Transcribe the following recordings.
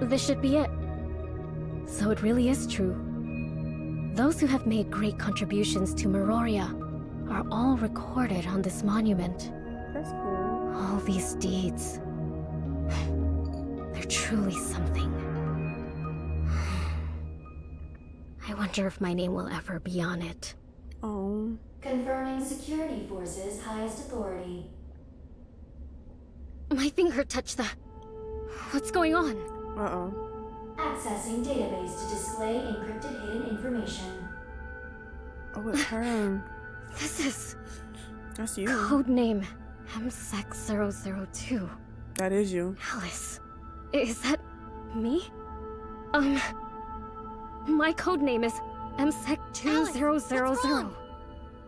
This should be it. So it really is true. Those who have made great contributions to Meroria are all recorded on this monument. That's cool. All these deeds. They're truly something. I wonder if my name will ever be on it. Oh. Confirming security forces' highest authority. My finger touched the... What's going on? Uh-oh. Accessing database to display encrypted hidden information. Oh, it's her. This is... That's you. Codename MSEC002. That is you. Alyss. Is that... me? My codename is MSEC2000.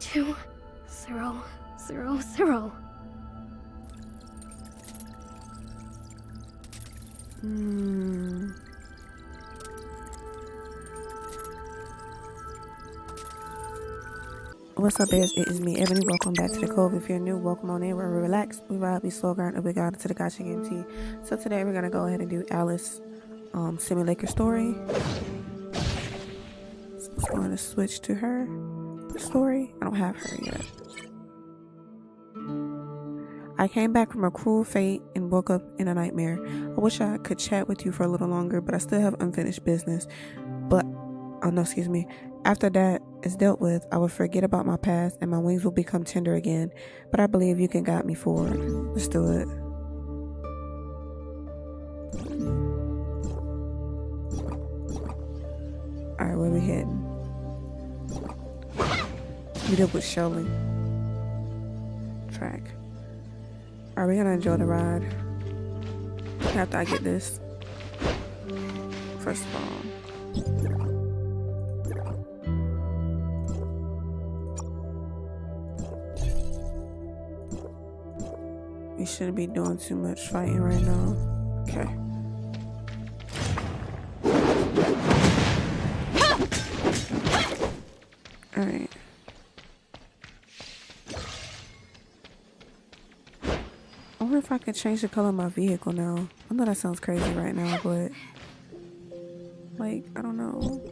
2000. What's up, bears? It is me, Ebony. Welcome back to the Cove. If you're new, welcome on in. Where we relax, we ride, we slow grind, and we got into the gacha game tea. So today we're gonna go ahead and do Alyss Simulacra story. So I'm going to switch to her story. I don't have her yet. I came back from a cruel fate and woke up in a nightmare. I wish I could chat with you for a little longer, but I still have unfinished business. But, oh no, excuse me. After that is dealt with, I will forget about my past and my wings will become tender again. But I believe you can guide me forward. Let's do it. Alright, where we heading? Meet up with Shelly. Track. Are we gonna enjoy the ride? After I get this. First of all. We shouldn't be doing too much fighting right now. Okay. Alright. I wonder if I could change the color of my vehicle now. I know that sounds crazy right now, but like, I don't know.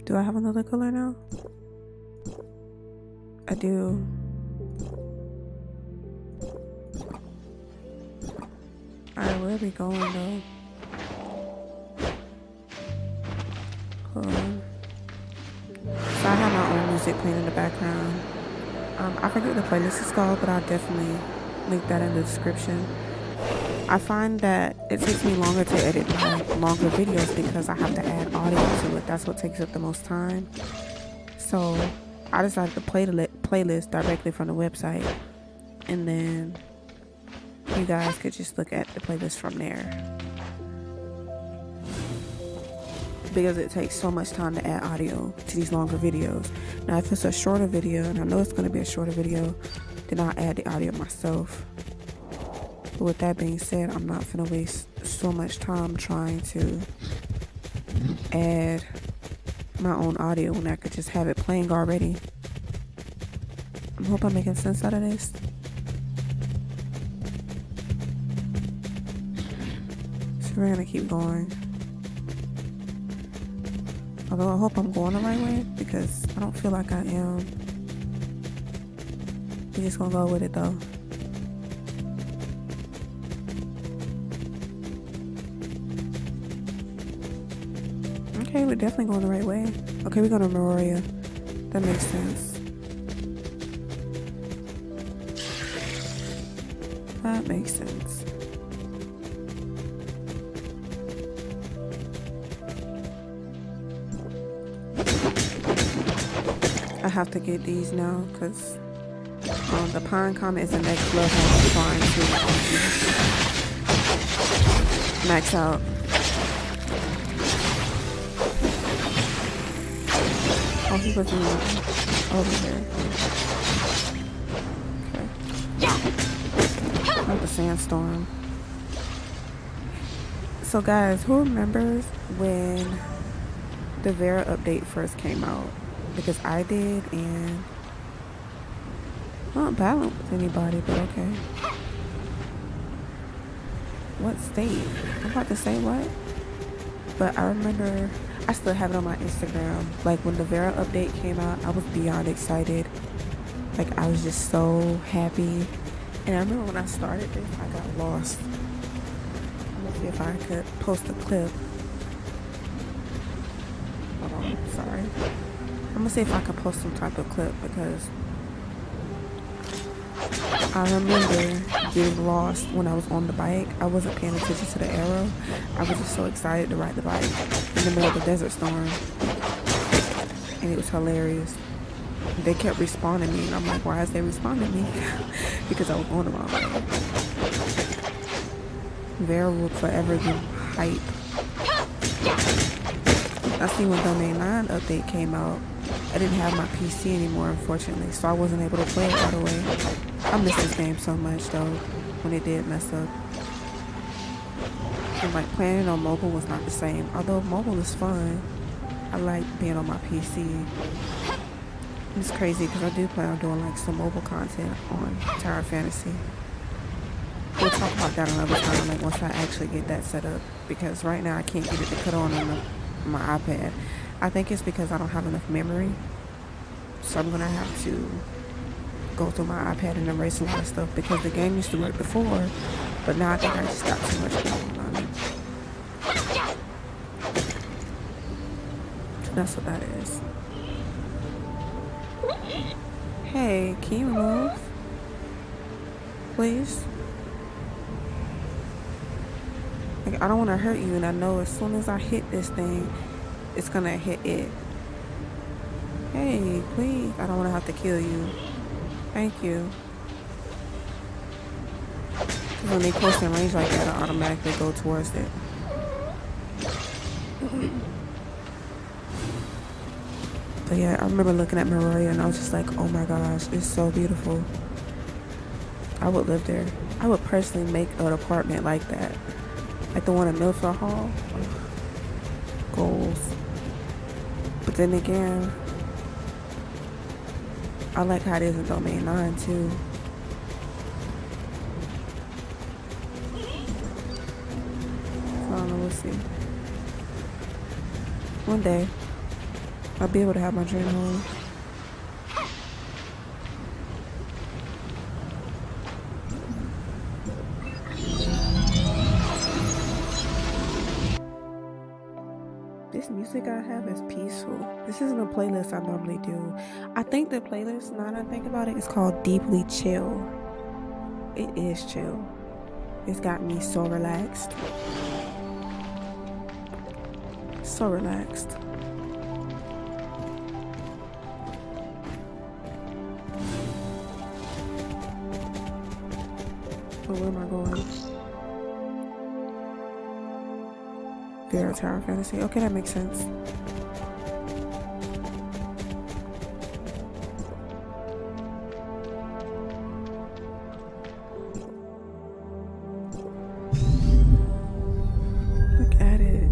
Do I have another color now? I do. Alright, where are we going though? Hold on. So I have my own music playing in the background. I forget what the playlist is called, but I'll definitely link that in the description. I find that it takes me longer to edit my longer videos because I have to add audio to it. That's what takes up the most time. So I decided to play the playlist directly from the website, and then you guys could just look at the playlist from there, because it takes so much time to add audio to these longer videos. Now if it's a shorter video, and I know it's going to be a shorter video, then I'll add the audio myself. But with that being said, I'm not finna waste so much time trying to add my own audio when I could just have it playing already. I hope I'm making sense out of this. So we're gonna keep going. Although I hope I'm going the right way, because I don't feel like I am. We're just gonna go with it though. Okay, we're definitely going the right way. Okay, we're going to Meroria. That makes sense. That makes sense. I have to get these now because the Pine Comet is the next level I'm trying to max out. Oh, he wasn't over there. Okay. Not the sandstorm. So guys, who remembers when the Vera update first came out? Because I did, and I'm not battling with anybody, but okay. What state? I'm about to say what? But I remember, I still have it on my Instagram. Like when the Vera update came out, I was beyond excited. Like I was just so happy. And I remember when I started this, I got lost. I'm gonna see if I could post a clip. Hold on, sorry. I'm gonna see if I could post some type of clip because I remember getting lost when I was on the bike. I wasn't paying attention to the arrow. I was just so excited to ride the bike in the middle of the desert storm. And it was hilarious. They kept respawning me and I'm like, why is they respawning me? Because I was on the wrong bike. Vera will forever be hype. I see when Domain 9 update came out, I didn't have my PC anymore, unfortunately, so I wasn't able to play it right away. I miss this game so much, though, when it did mess up. And, like, playing it on mobile was not the same. Although mobile is fun, I like being on my PC. It's crazy, because I do plan on doing, like, some mobile content on Tower Fantasy. We'll talk about that another time, like, once I actually get that set up. Because right now, I can't get it to put on my iPad. I think it's because I don't have enough memory, so I'm gonna have to go through my iPad and erase a lot of stuff because the game used to work before, but now I think I just got too much going on it. That's what that is. Hey, can you move? Please? Like, I don't want to hurt you, and I know as soon as I hit this thing, it's gonna hit it. Hey, please. I don't want to have to kill you. Thank you. Because when they close in range like that, I automatically go towards it. But yeah, I remember looking at Meroria and I was just like, oh my gosh, it's so beautiful. I would live there. I would personally make an apartment like that. Like the one in Milford Hall. Goals. But then again, I like how it is in Domain 9 too. So I don't know, we'll see. One day, I'll be able to have my dream home. This music I have is peaceful. This isn't a playlist I normally do. I think the playlist, now that I think about it, is called Deeply Chill. It is chill. It's got me so relaxed. So relaxed. But where am I going? Vera Tower Fantasy. Okay, that makes sense. Look at it.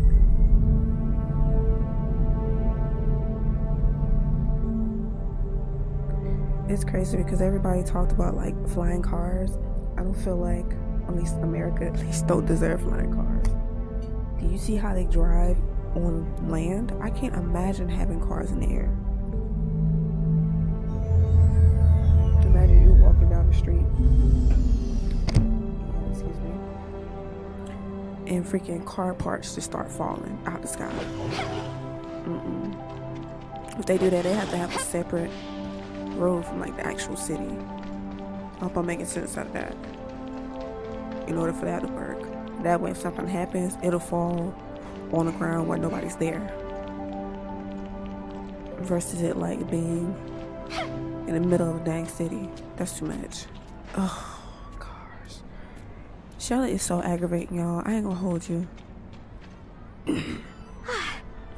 It's crazy because everybody talked about like flying cars. I don't feel like, at least America at least don't deserve flying cars. Do you see how they drive on land? I can't imagine having cars in the air. Imagine you walking down the street. Excuse me. And freaking car parts just start falling out the sky. If they do that, they have to have a separate road from like the actual city. I hope I'm making sense out of that. In order for that to work. That way if something happens, it'll fall on the ground where nobody's there. Versus it like being in the middle of a dang city. That's too much. Oh, gosh. Charlotte is so aggravating, y'all. I ain't gonna hold you.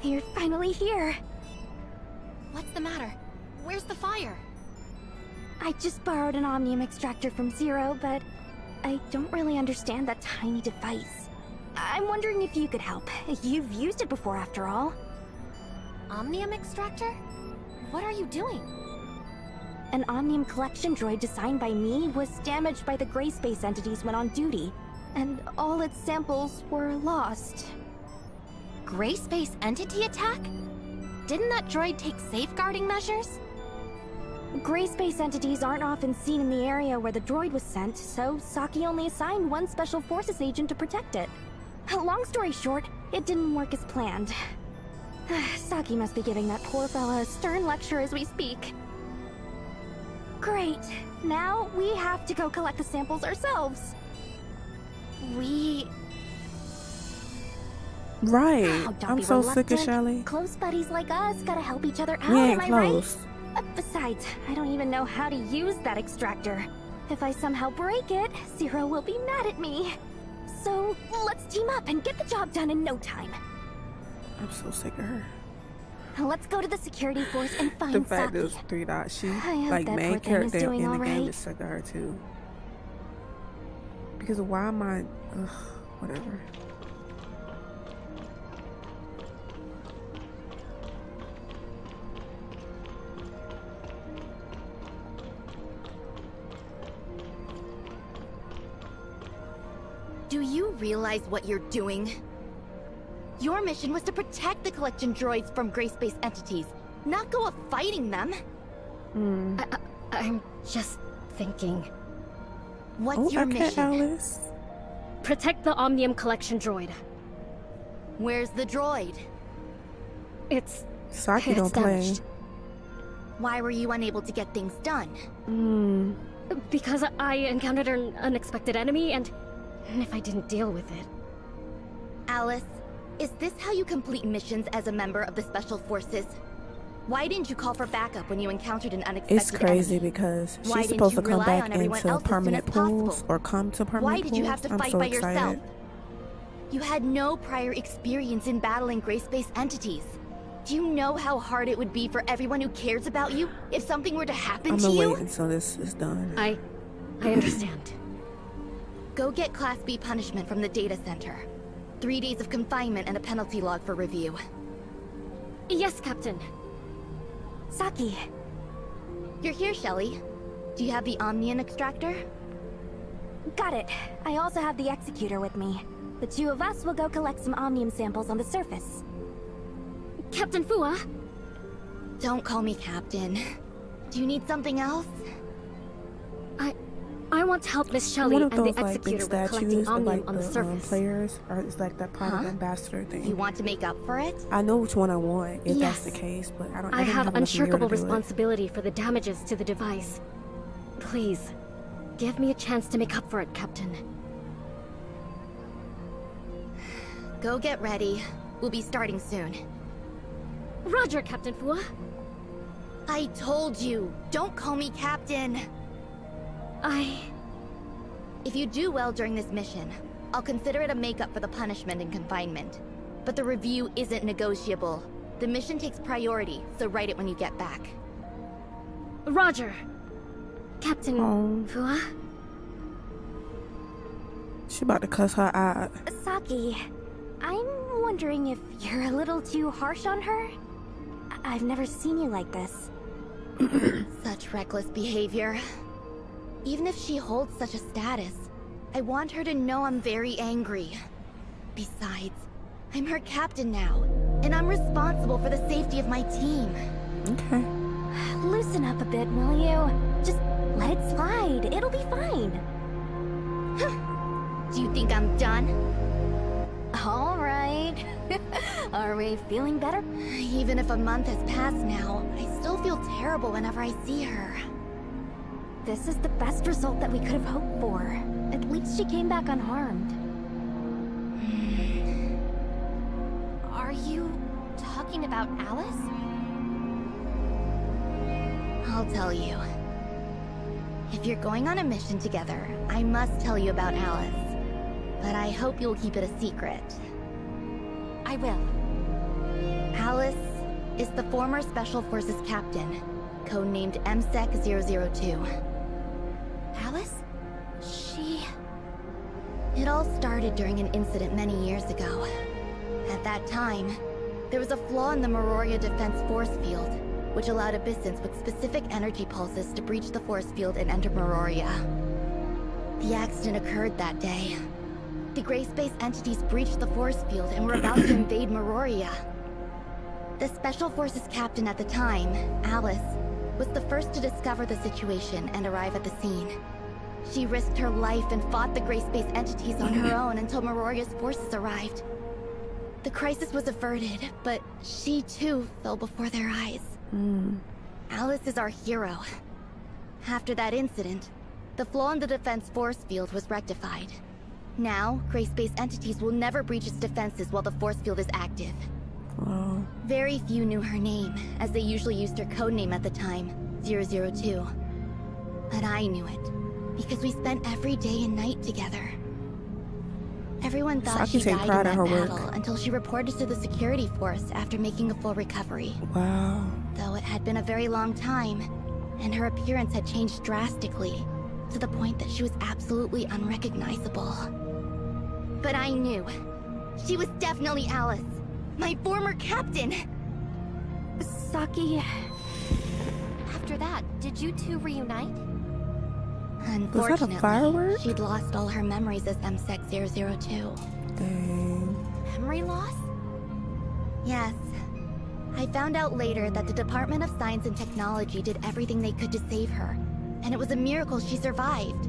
You're finally here. What's the matter? Where's the fire? I just borrowed an omnium extractor from Zero, but I don't really understand that tiny device. I'm wondering if you could help. You've used it before, after all. Omnium extractor? What are you doing? An Omnium collection droid designed by me was damaged by the gray space entities when on duty, and all its samples were lost. Gray space entity attack? Didn't that droid take safeguarding measures? Gray space entities aren't often seen in the area where the droid was sent, so Saki only assigned one Special Forces agent to protect it. Long story short, it didn't work as planned. Saki must be giving that poor fella a stern lecture as we speak. Great. Now we have to go collect the samples ourselves. Right. Oh, don't I'm be so sick of reluctant. Shelly. Close buddies like us gotta help each other out, We ain't am I close. right? Besides, I don't even know how to use that extractor. If I somehow break it, Zero will be mad at me. So, let's team up and get the job done in no time. I'm so sick of her. Let's go to the security force and find The fact Saki. there's 3 dots. She, hope like, that main poor thing is character doing in the all game right. is sick of her, too. Because why am I... Ugh, whatever. Do you realize what you're doing? Your mission was to protect the collection droids from gray space entities, not go a fighting them. I'm just thinking. What's Oh, your okay, mission? Alyss. Protect the Omnium collection droid. Where's the droid? It's Saki don't play. damaged. Why were you unable to get things done? Because I encountered an unexpected enemy, and if I didn't deal with it... Alyss, is this how you complete missions as a member of the Special Forces? Why didn't you call for backup when you encountered an unexpected It's crazy enemy? because Why she's didn't supposed you to come rely back on everyone into else as soon permanent as possible? pools or come to permanent Why pools. did you have to I'm fight so by excited. yourself? You had no prior experience in battling gray space entities. Do you know how hard it would be for everyone who cares about you if something were to happen I'm to gonna you? wait until this is done. I understand. Go get Class B punishment from the data center. 3 days of confinement and a penalty log for review. Yes, Captain. Saki, You're here, Shelly. Do you have the Omnium extractor? got it. I also have the executor with me. The two of us will go collect some Omnium samples on the surface. Captain Fua? Don't call me Captain. Do you need something else? I want to help Miss Shelley One and of those the like big Executor with collecting statues of Omnium like on the the surface. players, or it's like that part of the Huh? ambassador thing. You want to make up for it? I know which one I want if that's Yes. the case, but I don't. I didn't have enough gear to unshirkable do it. responsibility for the damages to the device. Please, give me a chance to make up for it, Captain. Go get ready. We'll be starting soon. Roger, Captain Fua. I told you, don't call me Captain. If you do well during this mission, I'll consider it a makeup for the punishment and confinement. But the review isn't negotiable. The mission takes priority, so write it when you get back. Roger. Captain Oh. Fua? She about to cuss her out. Saki, I'm wondering if you're a little too harsh on her? I've never seen you like this. Such reckless behavior. Even if she holds such a status, I want her to know I'm very angry. Besides, I'm her captain now, and I'm responsible for the safety of my team. Okay. Loosen up a bit, will you? Just let it slide. It'll be fine. Do you think I'm done? All right. Are we feeling better? Even if a month has passed now, I still feel terrible whenever I see her. This is the best result that we could have hoped for. At least she came back unharmed. Are you talking about Alyss? I'll tell you. If you're going on a mission together, I must tell you about Alyss. But I hope you'll keep it a secret. I will. Alyss is the former Special Forces captain, codenamed MSEC-002. Alyss? She... It all started during an incident many years ago. At that time, there was a flaw in the Meroria defense force field, which allowed abyssins with specific energy pulses to breach the force field and enter Meroria. The accident occurred that day. The gray space entities breached the force field and were about to invade Meroria. The Special Forces captain at the time, Alyss, was the first to discover the situation and arrive at the scene. She risked her life and fought the gray space entities on her own until Meroria's forces arrived. The crisis was averted, but she too fell before their eyes. Alyss is our hero. After that incident, the flaw in the defense force field was rectified. Now, gray space entities will never breach its defenses while the force field is active. Wow. Very few knew her name, as they usually used her codename at the time, 002. But I knew it, because we spent every day and night together. Everyone thought she died in that battle until she reported to the security force after making a full recovery. Wow. Though it had been a very long time, and her appearance had changed drastically, to the point that she was absolutely unrecognizable. But I knew. She was definitely Alyss, my former captain! Saki... After that, did you two reunite? Unfortunately, was that a firework? she'd lost all her memories as MSEC-002. Dang. Memory loss? Yes. I found out later that the Department of Science and Technology did everything they could to save her, and it was a miracle she survived.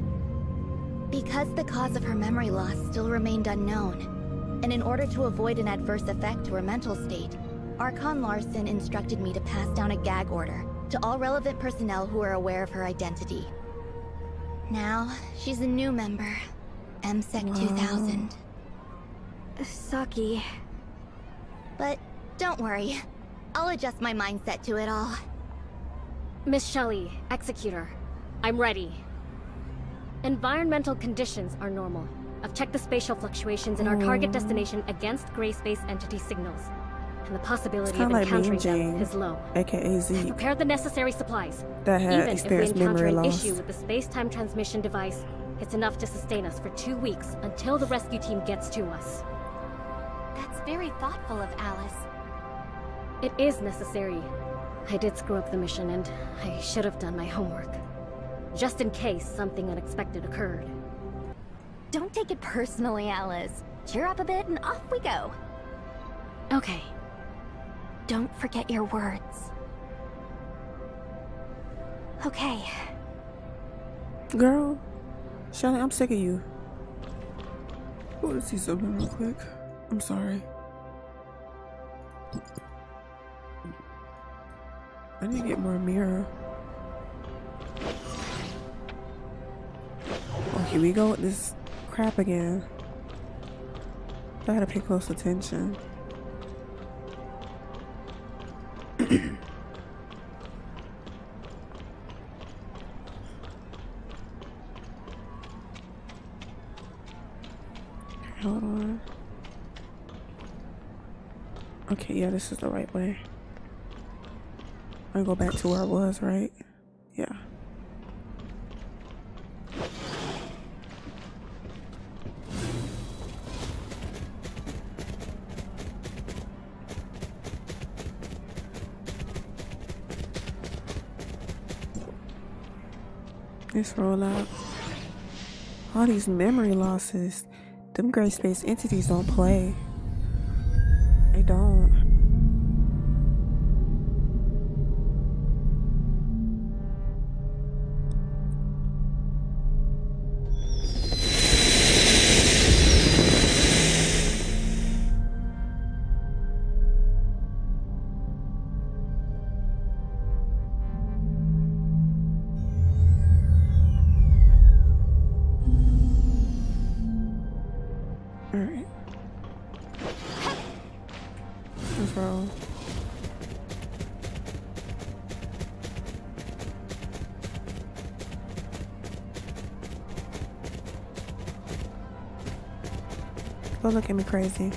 Because the cause of her memory loss still remained unknown, and in order to avoid an adverse effect to her mental state, Archon Larson instructed me to pass down a gag order to all relevant personnel who are aware of her identity. Now, she's a new member, MSEC 2000. Saki... But don't worry, I'll adjust my mindset to it all. Miss Shelley, Executor. I'm ready. Environmental conditions are normal. I've checked the spatial fluctuations in our target destination against gray space entity signals, and the possibility of encountering them is low. aka Zeke, Prepare the necessary supplies. that had Even if we experienced encounter memory an loss. issue with the space-time transmission device, it's enough to sustain us for 2 weeks until the rescue team gets to us. That's very thoughtful of Alyss. It is necessary. I did screw up the mission, and I should have done my homework. Just in case something unexpected occurred. Don't take it personally, Alyss. Cheer up a bit and off we go. Okay. Don't forget your words. Okay. Girl, Shelly, I'm sick of you. I want to see something real quick. I'm sorry. I need to get more mirror. Oh, here we go with this crap again. I gotta pay close attention. Hold on. Okay, yeah, this is the right way. I go back to where I was, right? Yeah. Let's roll out. All these memory losses. Them gray space entities don't play. They don't. Alright. Let's roll. Don't look at me crazy.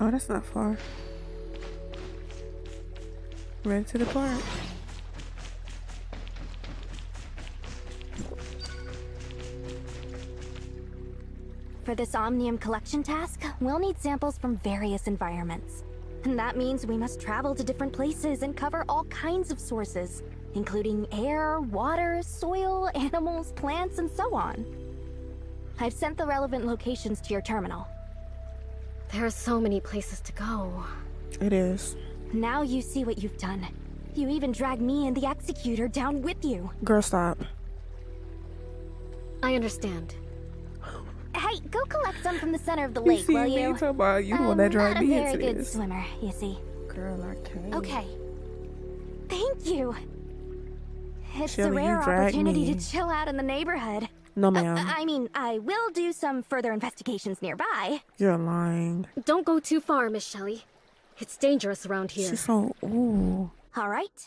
Oh, that's not far. Ready to depart. For this Omnium collection task, we'll need samples from various environments. And that means we must travel to different places and cover all kinds of sources, including air, water, soil, animals, plants, and so on. I've sent the relevant locations to your terminal. There are so many places to go. It is. Now you see what you've done. You even dragged me and the Executor down with you. Girl, stop. I understand. Hey, go collect some from the center of the You lake, see will me you? talking about you the one that dragged me I'm a into very good this. swimmer, you see. Girl, I can't. Okay. Thank you. It's Shelly, a you rare dragged opportunity me. to chill out in the neighborhood. No, ma'am. I mean, I will do some further investigations nearby. You're lying. Don't go too far, Miss Shelley. It's dangerous around here. She's so ooh. All right.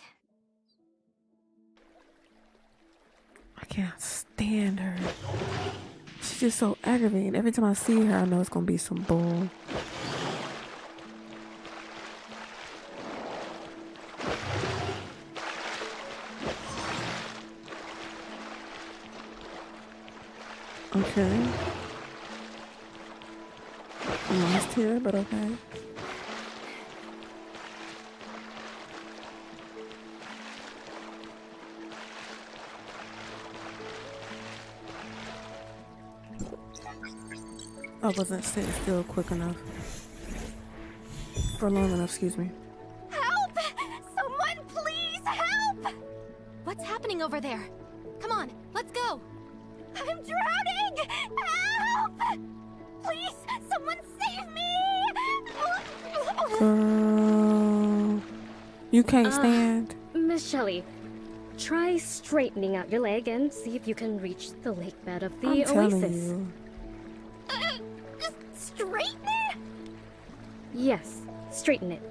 I can't stand her. She's just so aggravating. Every time I see her, I know it's gonna be some bull. Okay. I'm lost here, but okay. I wasn't sitting still quick enough. For long enough, excuse me. Help! Someone please help! What's happening over there? Come on, let's go. I'm drowning! Help! Please, someone save me! Girl. You can't stand. Miss Shelley, try straightening out your leg and see if you can reach the lake bed of the I'm telling oasis. you. Straighten it? Yes, straighten it.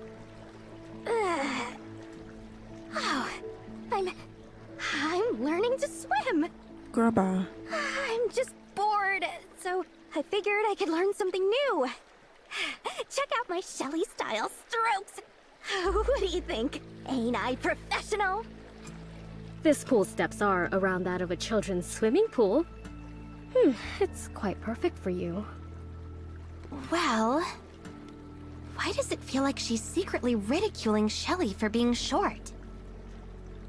Oh, I'm learning to swim. Girl, bye. I'm just bored, so I figured I could learn something new. Check out my Shelly style strokes. What do you think? Ain't I professional? This pool steps are around that of a children's swimming pool. It's quite perfect for you. Well, why does it feel like she's secretly ridiculing Shelley for being short?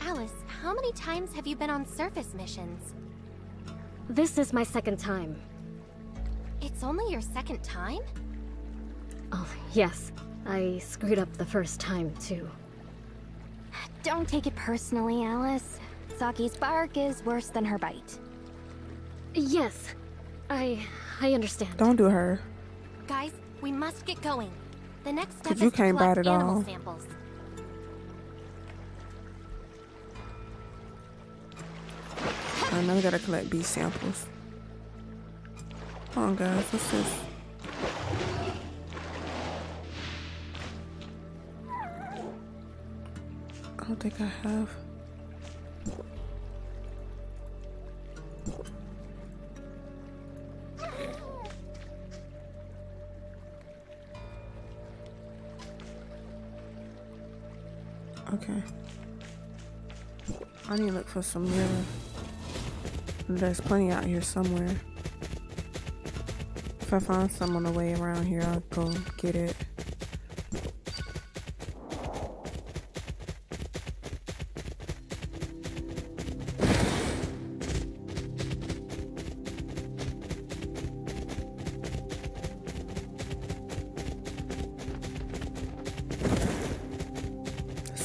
Alice, how many times have you been on surface missions? This is my second time. It's only your second time? Oh, yes. I screwed up the first time, too. Don't take it personally, Alice. Saki's bark is worse than her bite. Yes, I understand. Don't do her. Guys, we must get going. The next step 'Cause is you to can't bite collect at animal all. samples. I know we gotta collect bee samples. Hold on, guys. What's this? I don't think I have. Okay. I need to look for some mirror. There's plenty out here somewhere. If I find some on the way around here, I'll go get it.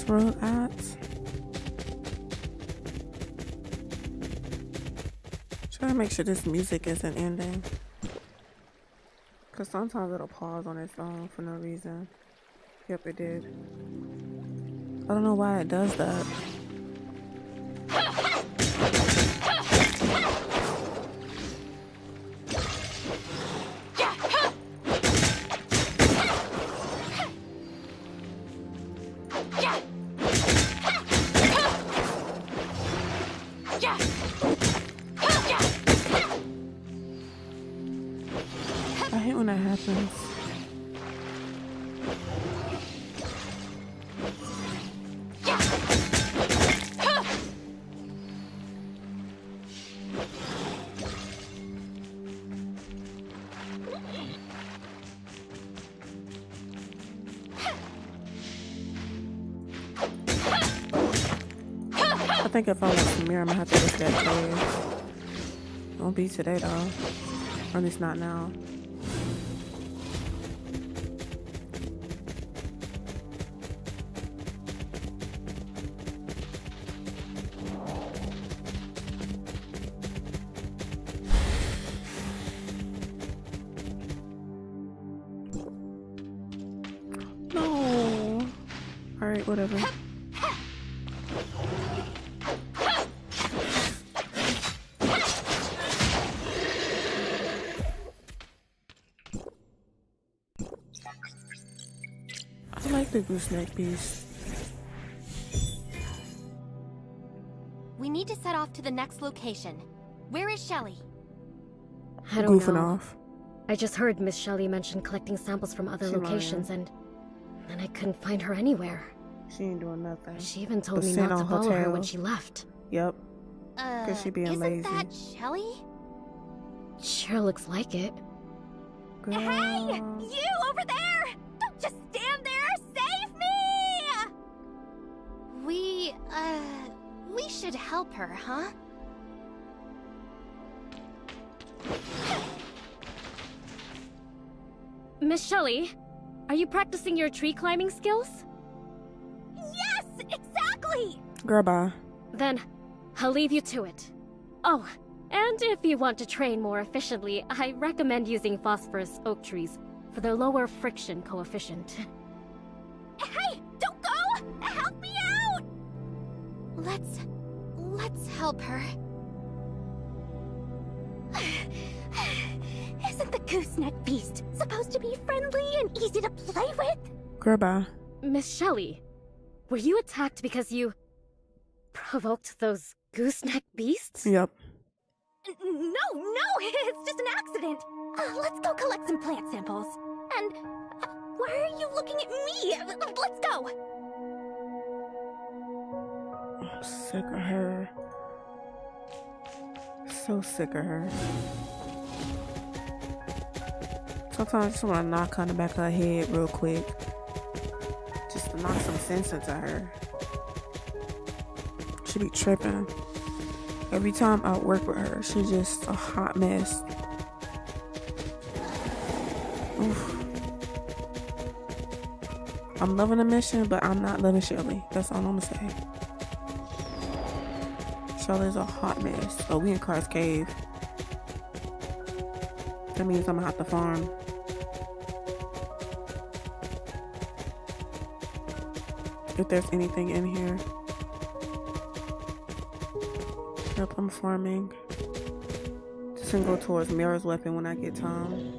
Road ads. Try to make sure this music isn't ending. Cause sometimes it'll pause on its own for no reason. Yep, it did. I don't know why it does that. I hate when that happens. I think if I want some mirror, I'm gonna have to go to that cave. Won't be today though. Or at least not now. No. Alright, whatever. I like the gooseneck beast. We need to set off to the next location. Where is Shelly? I don't Goofing know. off. I just heard Miss Shelley mention collecting samples from other locations, and I couldn't find her anywhere. She ain't doing nothing. She even told But me sit not to on her follow her when tail. she left. Yep. Cause she being isn't lazy. that Shelly? Sure looks like it. Girl. Hey! You over there! Don't just stand there! Save me! We should help her, huh? Miss Shelley, are you practicing your tree climbing skills? Yes! Exactly! Girl, bye. Then, I'll leave you to it. Oh, and if you want to train more efficiently, I recommend using phosphorus oak trees for their lower friction coefficient. Hey! Don't go! Help me out! Let's help her. Isn't the gooseneck beast supposed to be friendly and easy to play with? Girl, bye. Miss Shelley, were you attacked because you provoked those gooseneck beasts? Yep. No, it's just an accident. Let's go collect some plant samples. And why are you looking at me? Let's go. I'm sick of her. So sick of her. Sometimes I just want to knock her in the back of her head real quick. Just to knock some sense into her. She be tripping. Every time I work with her, she's just a hot mess. Oof. I'm loving the mission, but I'm not loving Shelly. That's all I'm gonna say. Shelly's a hot mess. Oh, we in Car's Cave. That means I'm gonna have to farm. If there's anything in here. Yep, I'm farming. Just gonna go towards Mira's weapon when I get time.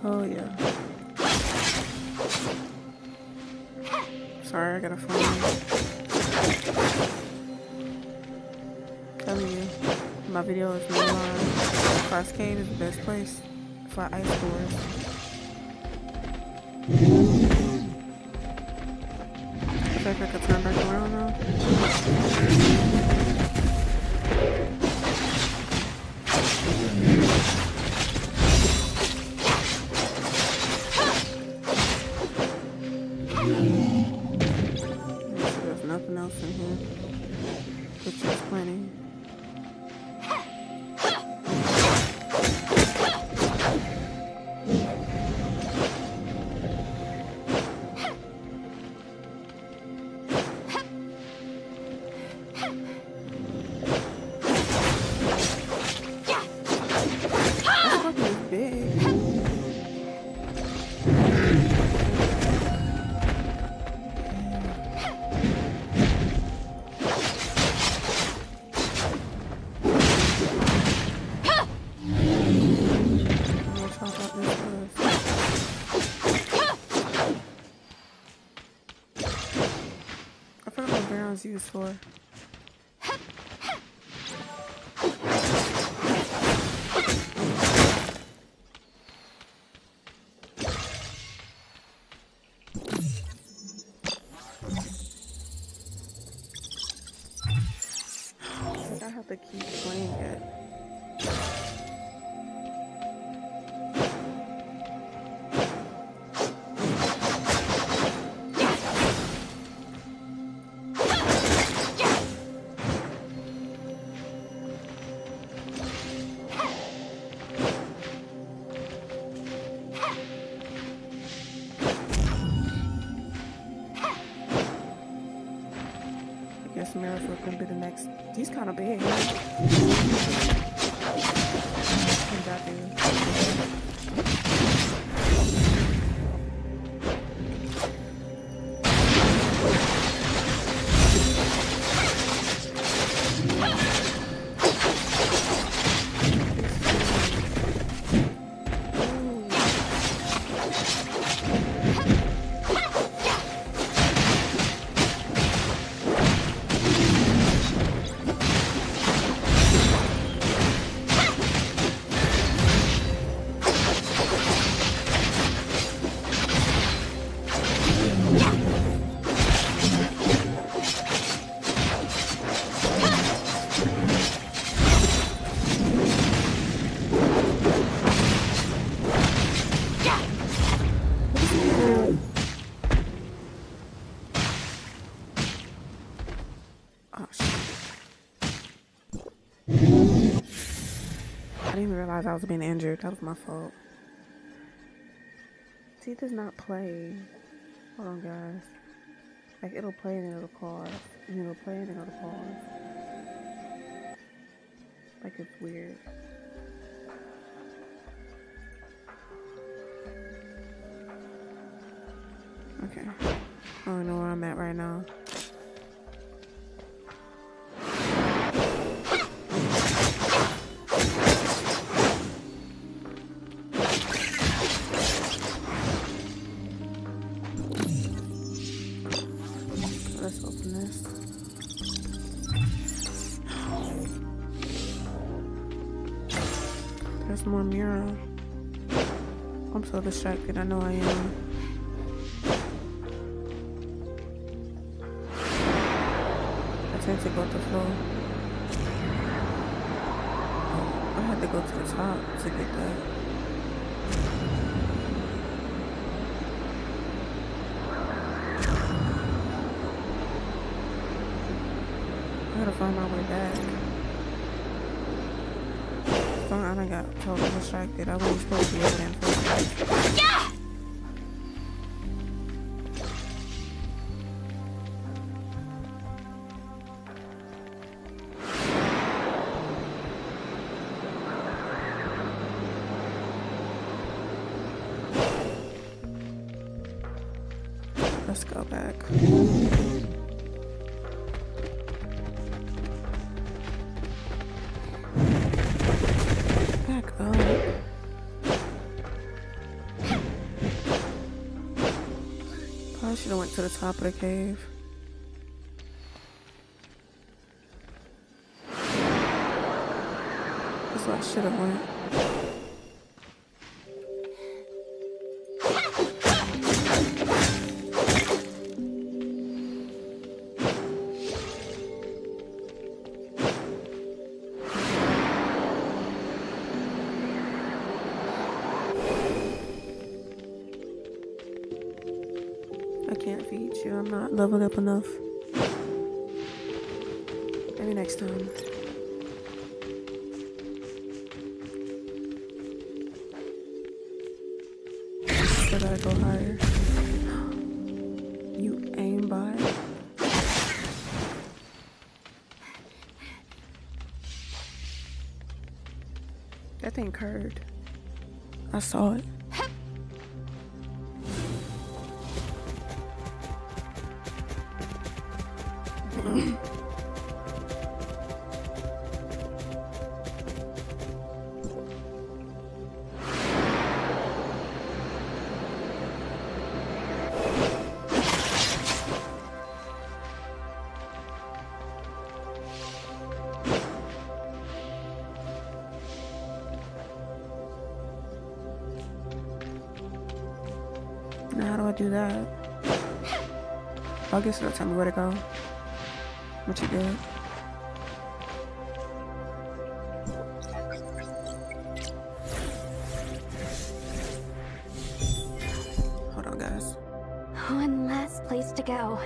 Oh yeah. Sorry, I gotta find. Telling you, my video is no lie. Cross Cave is the best place for ice cores. I think I could turn back around now. There's nothing else in here. It's just plenty. That fucking is big. I forgot what Baron's used for. this mirror flip gonna be the next. He's kind of big. I was being injured. That was my fault. See, it does not play. Hold on, guys. Like, it'll play and then it'll pause. And it'll play and then it'll pause. Like, it's weird. Okay. I don't know where I'm at right now. Let's open this. There's more mirror. I'm so distracted, I know I am. I tend to go to the floor. Oh, I had to go to the top to get that. I gotta find my way back. So I done got totally distracted. I wasn't supposed to be again for yeah! Let's go back. I should have went to the top of the cave. That's what I should have went. I can't feed you. I'm not leveled up enough. Maybe next time. Still gotta go higher. You aim by. That thing curved. I saw it. Now how do I do that? I guess it'll tell me where to go. What you did? Hold on, guys. One last place to go.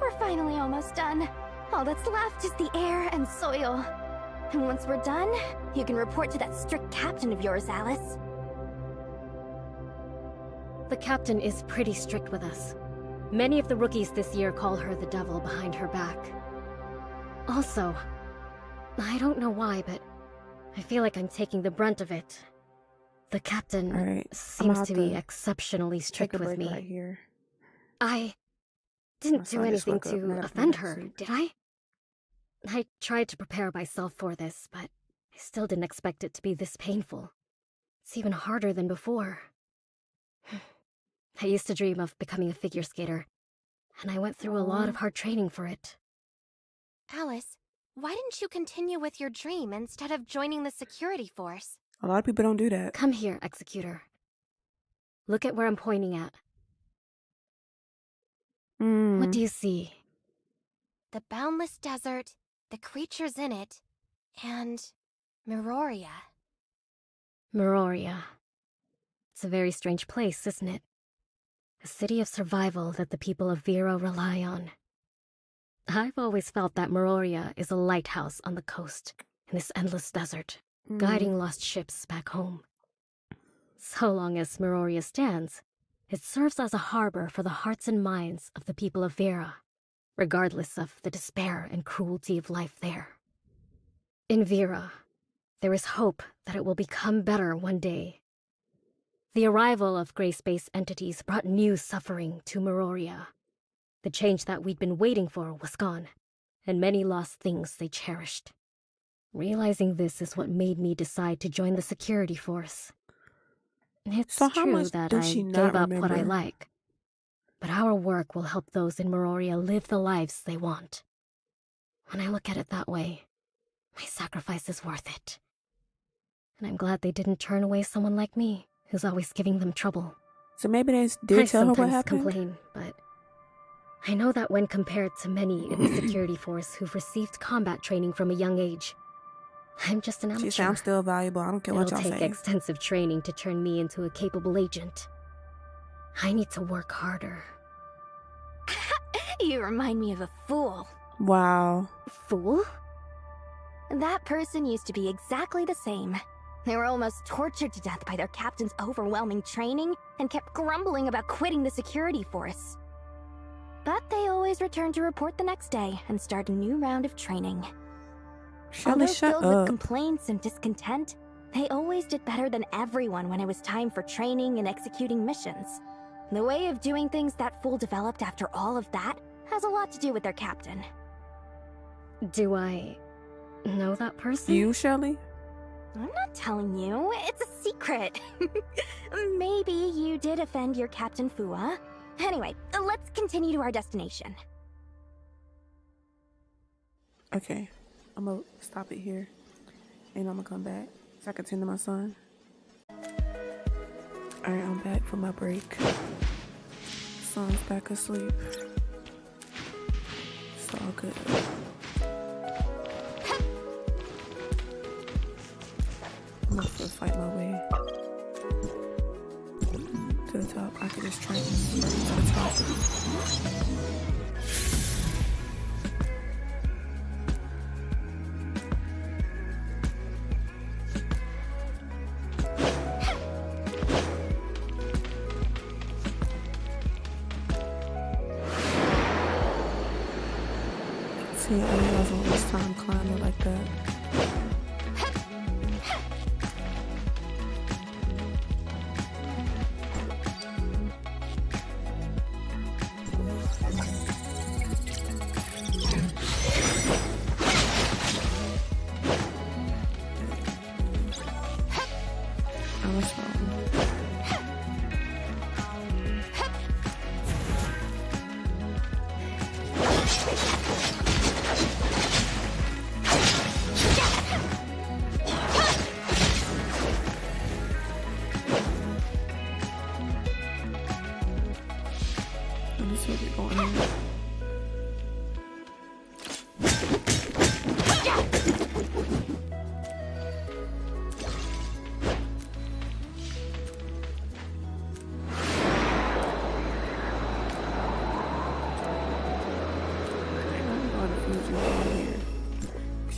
We're finally almost done. All that's left is the air and soil. And once we're done, you can report to that strict captain of yours, Alyss. The captain is pretty strict with us. Many of the rookies this year call her the devil behind her back. Also, I don't know why, but I feel like I'm taking the brunt of it. The captain seems to be exceptionally strict with me. Right here. I didn't do anything to offend her, did I? I tried to prepare myself for this, but I still didn't expect it to be this painful. It's even harder than before. I used to dream of becoming a figure skater, and I went through a lot of hard training for it. Alyss, why didn't you continue with your dream instead of joining the security force? A lot of people don't do that. Come here, Executor. Look at where I'm pointing at. What do you see? The boundless desert, the creatures in it, and Meroria. Meroria. It's a very strange place, isn't it? A city of survival that the people of Vera rely on. I've always felt that Meroria is a lighthouse on the coast in this endless desert, guiding lost ships back home. So long as Meroria stands, it serves as a harbor for the hearts and minds of the people of Vera, regardless of the despair and cruelty of life there. In Vera, there is hope that it will become better one day. The arrival of gray space entities brought new suffering to Meroria. The change that we'd been waiting for was gone, and many lost things they cherished. Realizing this is what made me decide to join the security force. It's true that I gave up what I like, but our work will help those in Meroria live the lives they want. When I look at it that way, my sacrifice is worth it. And I'm glad they didn't turn away someone like me, who's always giving them trouble. So maybe they did tell her what happened? I sometimes complain, but I know that when compared to many in the security force who've received combat training from a young age, I'm just an amateur. She sounds still valuable. I don't care what y'all say. It'll take extensive training to turn me into a capable agent. I need to work harder. You remind me of a fool. Wow. Fool? That person used to be exactly the same. They were almost tortured to death by their captain's overwhelming training and kept grumbling about quitting the security force. But they always returned to report the next day and start a new round of training. Although filled with complaints and discontent, they always did better than everyone when it was time for training and executing missions. The way of doing things that fool developed after all of that has a lot to do with their captain. Do I know that person? You, Shelly? I'm not telling you. It's a secret. Maybe you did offend your Captain Fua. Anyway, let's continue to our destination. Okay. I'm gonna stop it here. And I'm gonna come back so I can tend to my son. Alright, I'm back from my break. Son's back asleep. It's all good. I'm gonna fight my way to the top. I can just try to get to the top. See, I realize all this time climbing like that.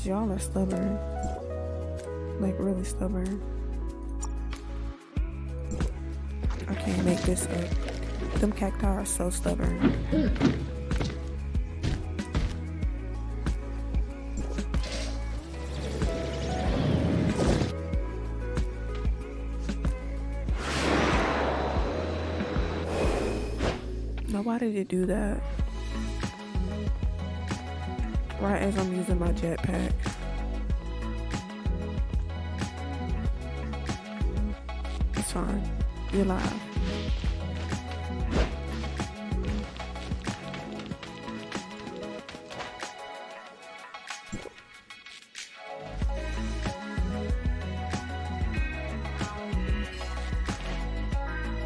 Y'all are stubborn. Like, really stubborn. I can't make this up. Them cacti are so stubborn. Now, why did it do that? Right as I'm using my jetpack. It's fine. You're live.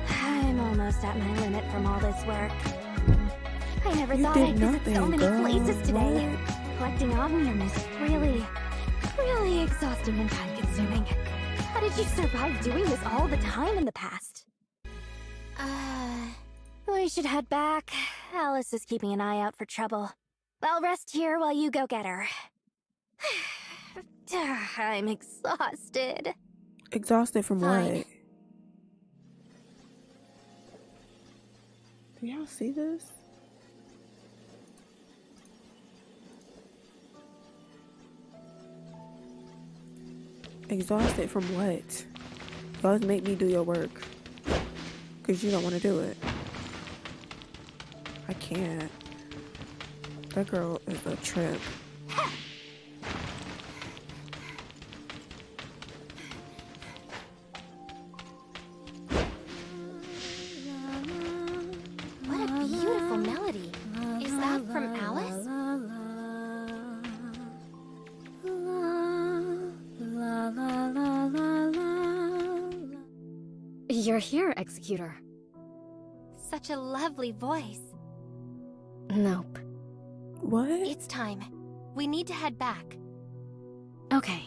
I'm almost at my limit from all this work. I never You thought did I'd visit so nothing, many girl. places today. What? Collecting omnium is really exhausting and time-consuming. How did you survive doing this all the time in the past? We should head back. Alyss is keeping an eye out for trouble. I'll rest here while you go get her. I'm exhausted. Exhausted from Fine. what? Do y'all see this? Exhausted from what? You always make me do your work. Because you don't want to do it. I can't. That girl is a trip. What a beautiful melody. Is that from Alyss? You're here, Executor. Such a lovely voice. Nope. What? It's time. We need to head back. Okay.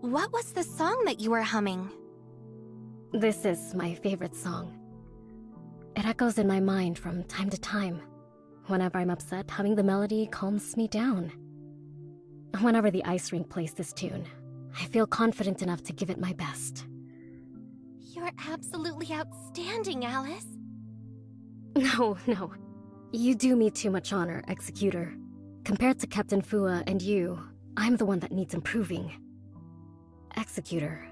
What was the song that you were humming? This is my favorite song. It echoes in my mind from time to time. Whenever I'm upset, humming the melody calms me down. Whenever the ice rink plays this tune, I feel confident enough to give it my best. You're absolutely outstanding, Alyss. No. You do me too much honor, Executor. Compared to Captain Fua and you, I'm the one that needs improving. Executor,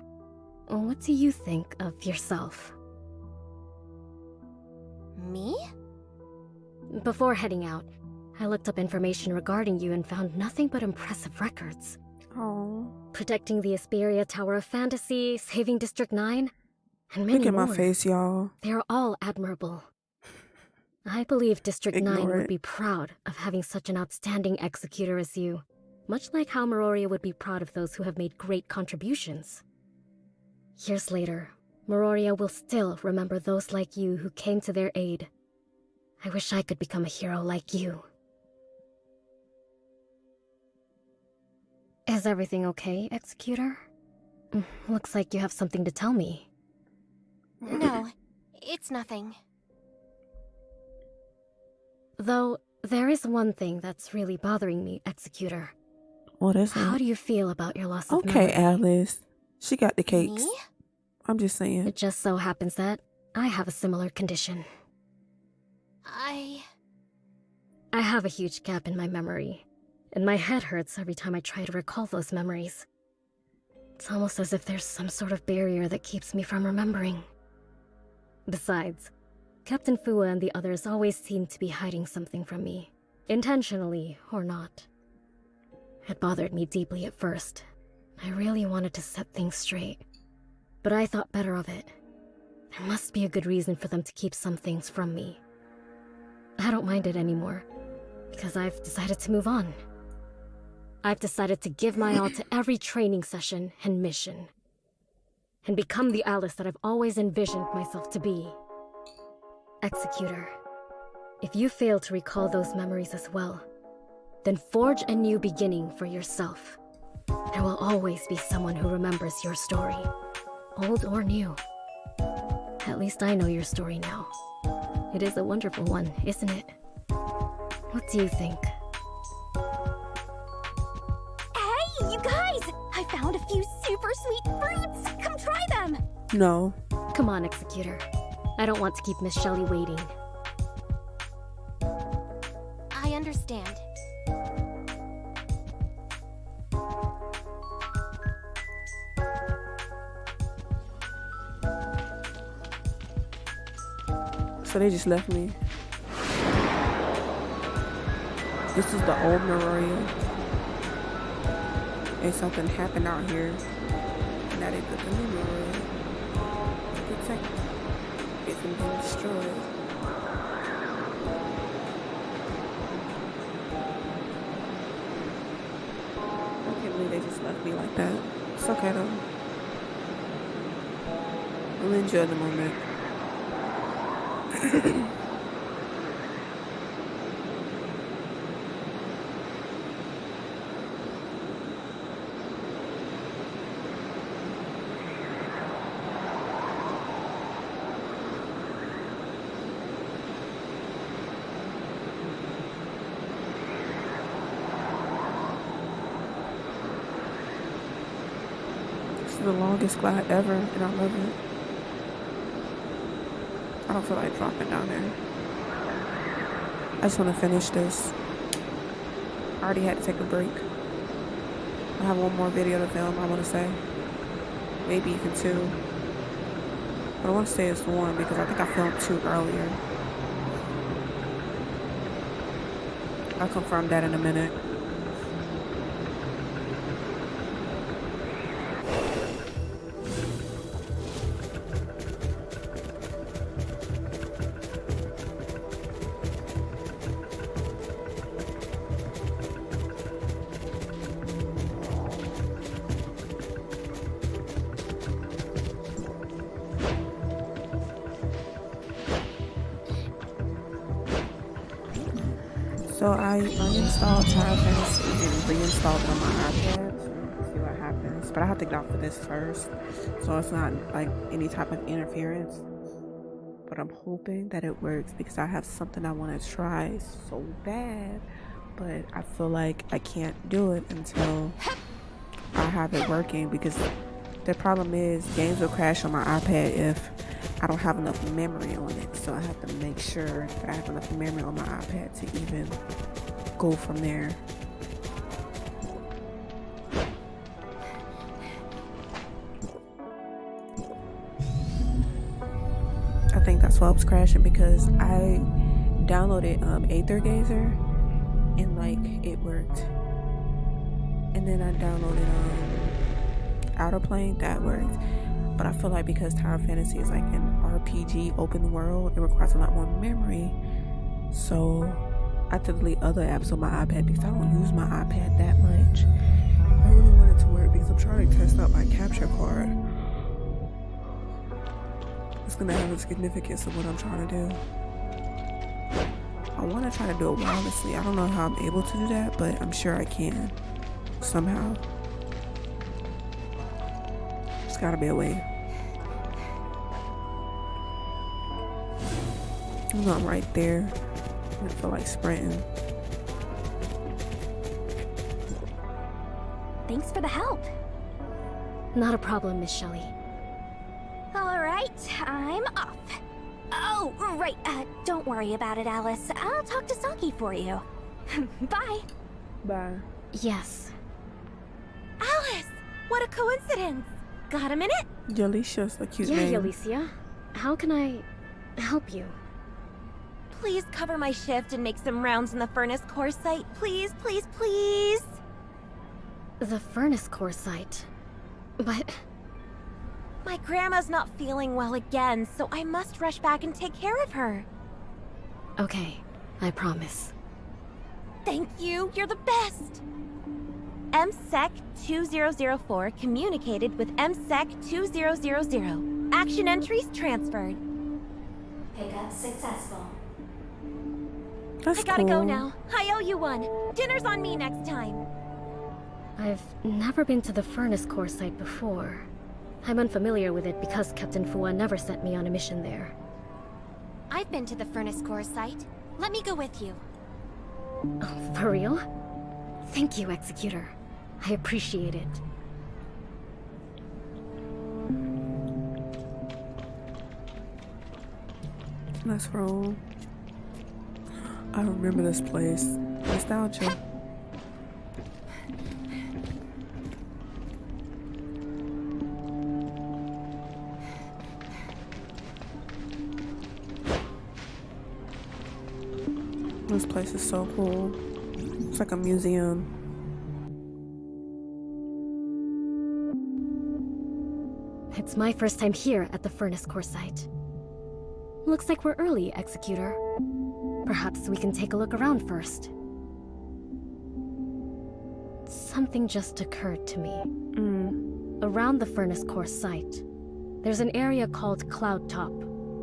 what do you think of yourself? Me? Before heading out, I looked up information regarding you and found nothing but impressive records. Oh. Protecting the Asperia Tower of Fantasy, saving District 9, and many Look at more. my face, y'all. They're all admirable. I believe District 9 Ignore would it. be proud of having such an outstanding executor as you, much like how Meroria would be proud of those who have made great contributions. Years later, Meroria will still remember those like you who came to their aid. I wish I could become a hero like you. Is everything okay, Executor? Looks like you have something to tell me. No, it's nothing. Though, there is one thing that's really bothering me, Executor. What is it? How do you feel about your loss of Okay, memory? Alyss. She got the cakes. Me? I'm just saying. It just so happens that I have a similar condition. I have a huge gap in my memory, and my head hurts every time I try to recall those memories. It's almost as if there's some sort of barrier that keeps me from remembering. Besides, Captain Fua and the others always seem to be hiding something from me, intentionally or not. It bothered me deeply at first. I really wanted to set things straight, but I thought better of it. There must be a good reason for them to keep some things from me. I don't mind it anymore, because I've decided to move on. I've decided to give my all to every training session and mission, and become the Alyss that I've always envisioned myself to be. Executor, if you fail to recall those memories as well, then forge a new beginning for yourself. There will always be someone who remembers your story, old or new. At least I know your story now. It is a wonderful one, isn't it? What do you think? Hey, you guys! I found a few super sweet fruits! Come try them! No. Come on, Executor. I don't want to keep Miss Shelley waiting. I understand. So they just left me. This is the old Meroria. And something happened out here. And now they put the new Meroria. It's like it's been destroyed. I can't believe they just left me like that. It's okay though. I'm enjoying the moment. This is the longest glide ever, and I love it. I don't feel like dropping down there. I just want to finish this. I already had to take a break. I have one more video to film, I want to say. Maybe even 2. But I want to say it's 1 because I think I filmed 2 earlier. I'll confirm that in a minute. So I uninstalled Tower Fantasy and reinstalled it on my iPad. So see what happens. But I have to get off of this first, so it's not like any type of interference. But I'm hoping that it works because I have something I want to try so bad. But I feel like I can't do it until I have it working, because the problem is games will crash on my iPad if I don't have enough memory on it. So I have to make sure that I have enough memory on my iPad to even go from there. I think that's why I was crashing, because I downloaded Aether Gazer and like it worked. And then I downloaded Outer Plane, that worked. But I feel like because Tower Fantasy is like an RPG open world, it requires a lot more memory. So I have to delete other apps on my iPad because I don't use my iPad that much. I really want it to work because I'm trying to test out my capture card. It's gonna have a significance of what I'm trying to do. I want to try to do it wirelessly. I don't know how I'm able to do that, but I'm sure I can somehow. There's gotta be a way. I know I'm right there. I don't feel like sprinting. Thanks for the help. Not a problem, Miss Shelley. All right, I'm off. Oh, right. Don't worry about it, Alyss. I'll talk to Saki for you. Bye. Bye. Yes. Alyss! What a coincidence! Got a minute? Yalicia's a cute Yeah, name. Alicia. How can I help you? Please cover my shift and make some rounds in the furnace core site. Please, please, please! The furnace core site. But... My grandma's not feeling well again, so I must rush back and take care of her. Okay, I promise. Thank you, you're the best! MSEC 2004 communicated with MSEC 2000. Action entries transferred. Pickup successful. That's I gotta cool. go now. I owe you one. Dinner's on me next time. I've never been to the furnace core site before. I'm unfamiliar with it because Captain Fua never sent me on a mission there. I've been to the furnace core site. Let me go with you. Oh, for real? Thank you, Executor. I appreciate it. Let's roll. I remember this place. Nostalgia. This place is so cool. It's like a museum. It's my first time here at the furnace core site. Looks like we're early, Executor. Perhaps we can take a look around first. Something just occurred to me. Around the furnace core site, there's an area called Cloud Top,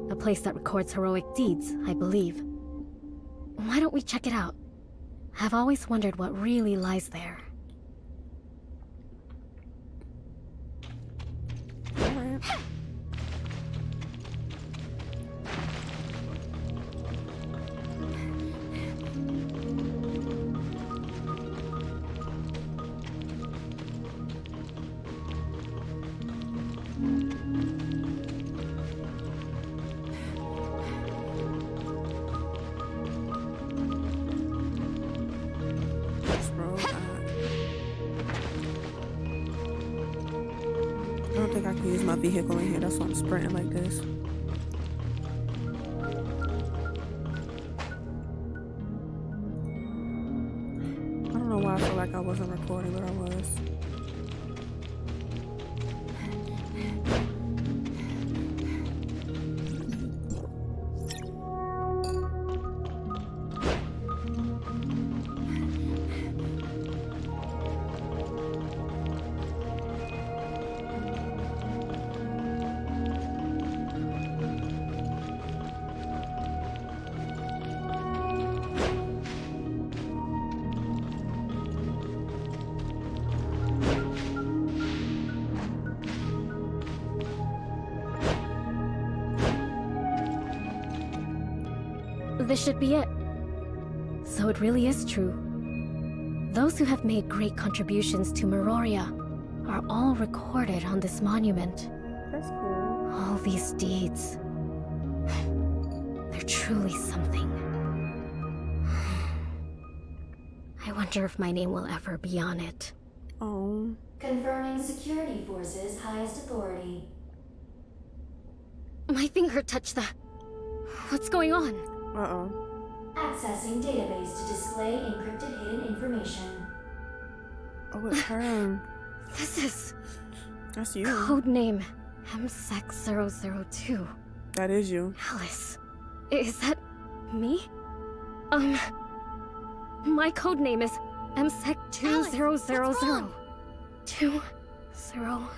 a place that records heroic deeds, I believe. Why don't we check it out? I've always wondered what really lies there. I don't think I can use my vehicle in here. That's why I'm sprinting like this. I don't know why I feel like I wasn't recording, but I was. This should be it. So it really is true. Those who have made great contributions to Meroria are all recorded on this monument. That's cool. All these deeds. They're truly something. I wonder if my name will ever be on it. Oh. Confirming security forces' highest authority. My finger touched the... What's going on? Uh-oh. Accessing database to display encrypted hidden information. Oh, it's her. This is... That's you. Codename MSEC002. That is you. Alyss. Is that... me? My codename is MSEC2000. 2000.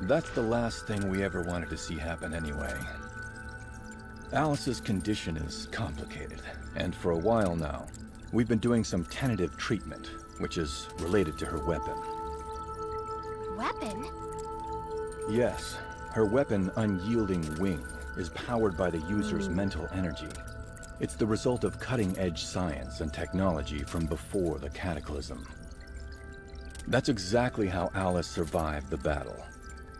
That's the last thing we ever wanted to see happen anyway. Alyss's condition is complicated, and for a while now, we've been doing some tentative treatment, which is related to her weapon. Weapon? Yes, her weapon, Unyielding Wing, is powered by the user's mental energy. It's the result of cutting-edge science and technology from before the Cataclysm. That's exactly how Alyss survived the battle.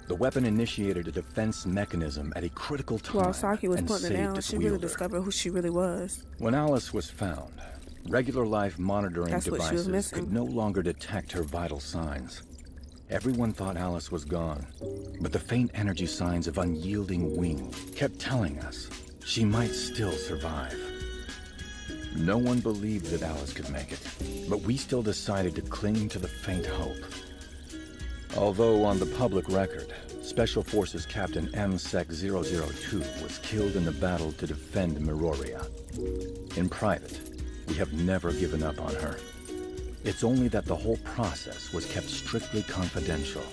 The weapon initiated a defense mechanism at a critical time While Saki was and putting it saved down, its she really wielder. discovered who she really was. When Alyss was found, regular life monitoring That's what she was devices missing. could no longer detect her vital signs. Everyone thought Alyss was gone, but the faint energy signs of Unyielding Wing kept telling us she might still survive. No one believed that Alyss could make it, but we still decided to cling to the faint hope. Although on the public record, Special Forces Captain MSEC002 was killed in the battle to defend Meroria. In private, we have never given up on her. It's only that the whole process was kept strictly confidential.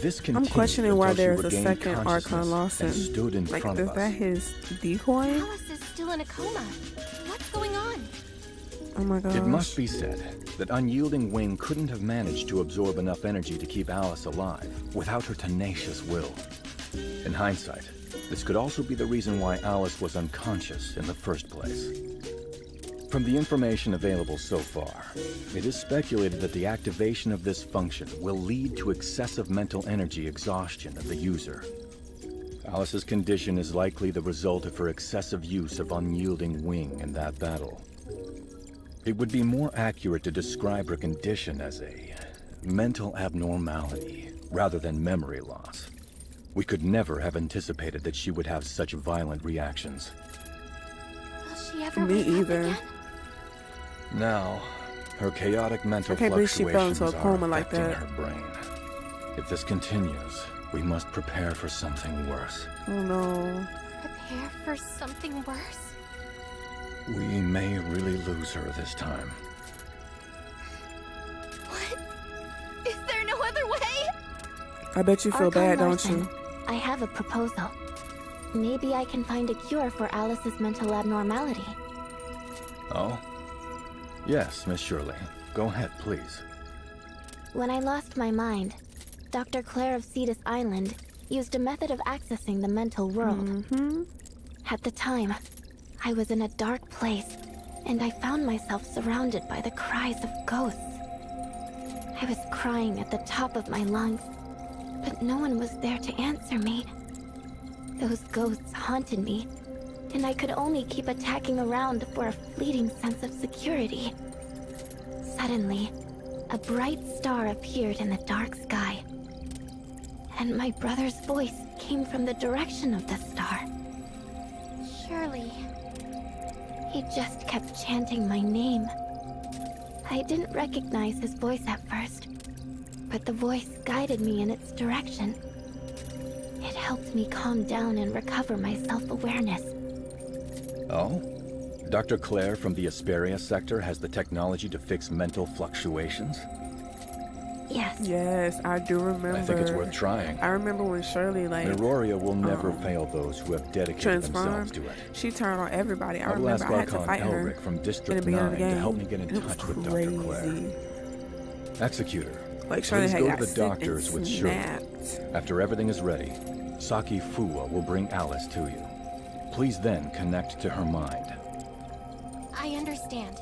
This I'm continued questioning why until she there's a regained second consciousness Archon Lawson. and stood in Like, front is of that us. his decoy? Alyss is still in a coma. What's going on? Oh my gosh. It must be said that Unyielding Wing couldn't have managed to absorb enough energy to keep Alyss alive without her tenacious will. In hindsight, This could also be the reason why Alyss was unconscious in the first place. From the information available so far, it is speculated that the activation of this function will lead to excessive mental energy exhaustion of the user. Alyss's condition is likely the result of her excessive use of unyielding wing in that battle. It would be more accurate to describe her condition as a mental abnormality rather than memory loss. We could never have anticipated that she would have such violent reactions. Will she ever Me wake up either. again? Now, her chaotic mental I can't believe she fell into a fluctuations coma are like affecting that. her brain. If this continues, we must prepare for something worse. Oh no. Prepare for something worse? We may really lose her this time. What? Is there no other way? I bet you feel Archon bad, don't Larson, you? I have a proposal. Maybe I can find a cure for Alyss's mental abnormality. Oh? Yes, Miss Shirley. Go ahead, please. When I lost my mind, Dr. Claire of Cetus Island used a method of accessing the mental world. Mm-hmm. At the time, I was in a dark place, and I found myself surrounded by the cries of ghosts. I was crying at the top of my lungs, but no one was there to answer me. Those ghosts haunted me, and I could only keep attacking around for a fleeting sense of security. Suddenly, a bright star appeared in the dark sky, and my brother's voice came from the direction of the star. Surely. He just kept chanting my name. I didn't recognize his voice at first, but the voice guided me in its direction. It helped me calm down and recover my self-awareness. Oh? Dr. Claire from the Asperia sector has the technology to fix mental fluctuations? Yes. Yes, I do remember. I think it's worth trying. I remember when Shirley, like, Miroria will never fail those who have dedicated themselves transformed. to it. She turned on everybody. I I will ask remember I had to Archon fight her Elric from in the District beginning 9 of the game. to help me get in And it was touch with Dr. crazy. Claire. Executor, Like Shirley please had go got to the sick and doctors with Shirley. snapped. After everything is ready, Saki Fuwa will bring Alyss to you. Please then connect to her mind. I understand.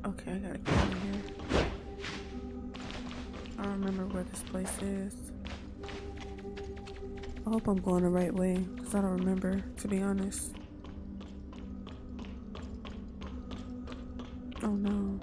Okay, I gotta get in here. I don't remember where this place is. I hope I'm going the right way, because I don't remember, to be honest. Oh no.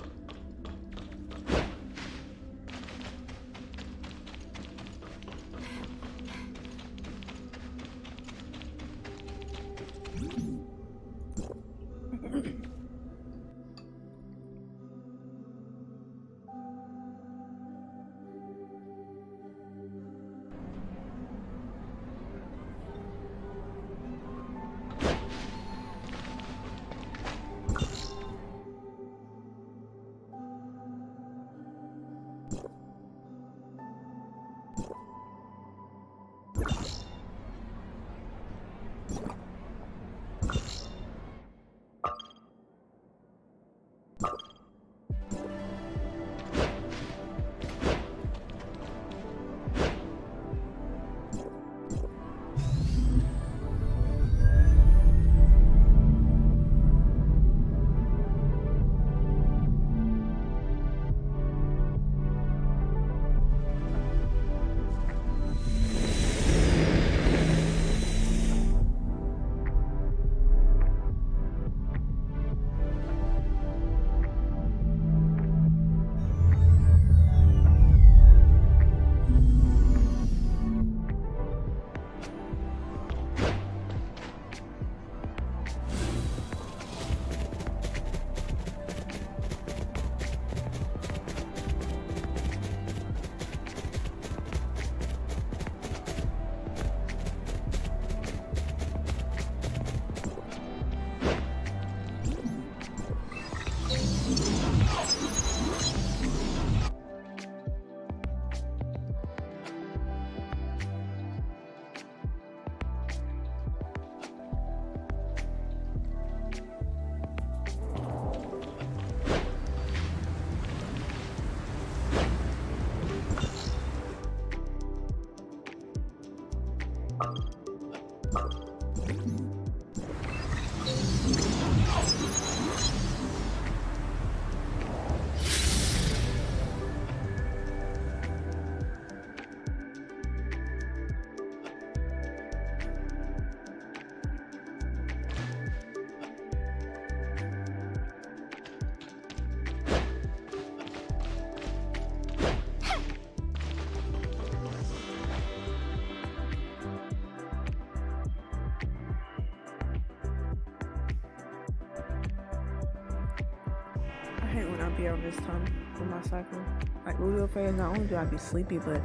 I hate when I be out this time for my cycle. Like Ludo phase, not only do I be sleepy, but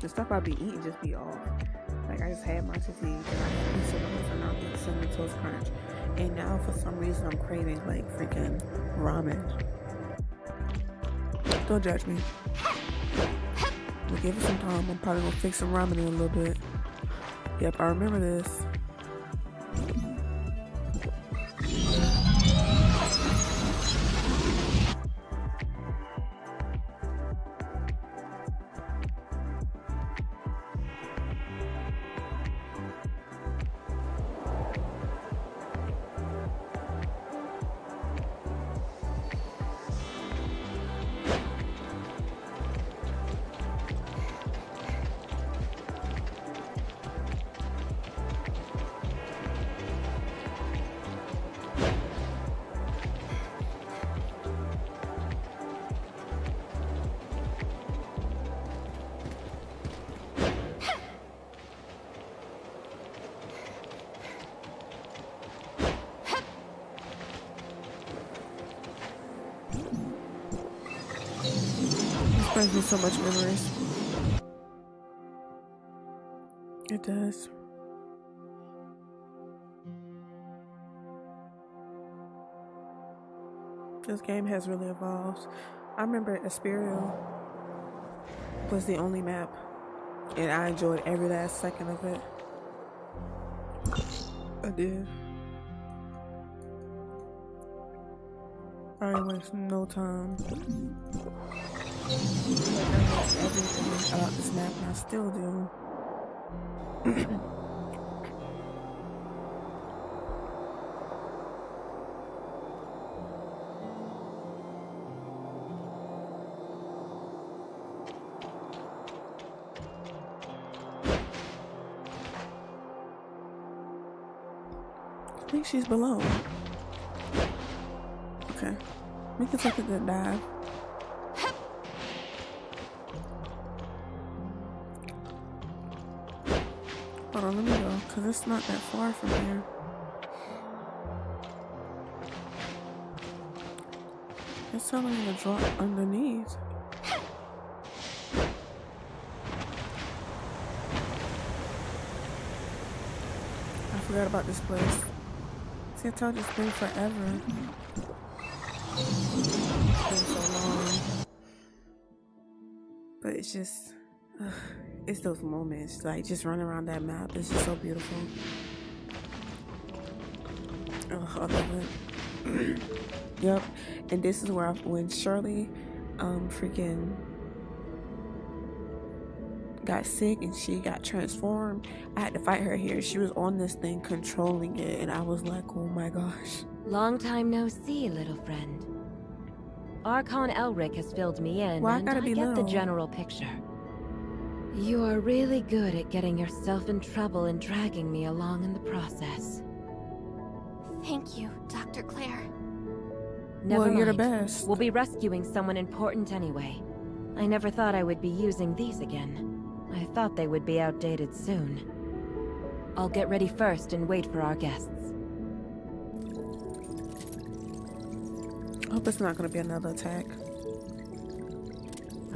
the stuff I be eating just be off. Like I just had my fatigue and I eat cinnamon and I'll eat cinnamon toast crunch. And now for some reason I'm craving like freaking ramen. Don't judge me. But give it some time. I'm probably gonna fix some ramen in a little bit. Yep, I remember this. Brings me so much memories. It does. This game has really evolved. I remember Esperial was the only map, and I enjoyed every last second of it. I did. I ain't wasting no time. Like I know everything about this map, and I still do. I think she's below. Okay, we can take a good dive. Hold on, let me go, because it's not that far from here. It's telling me to drop underneath. I forgot about this place. See, I told you it's been forever. It's been so long. But it's just... it's those moments, like just running around that map. It's just so beautiful. Oh, I love it. Yep. And this is where when Shirley freaking got sick and she got transformed, I had to fight her here. She was on this thing controlling it, and I was like, oh my gosh. Long time no see, little friend. Archon Elric has filled me in, Well, and I get the general picture. You are really good at getting yourself in trouble and dragging me along in the process. Thank you, Dr. Claire. Never Well, mind. you're the best. We'll be rescuing someone important anyway. I never thought I would be using these again. I thought they would be outdated soon. I'll get ready first and wait for our guests. I hope it's not going to be another attack.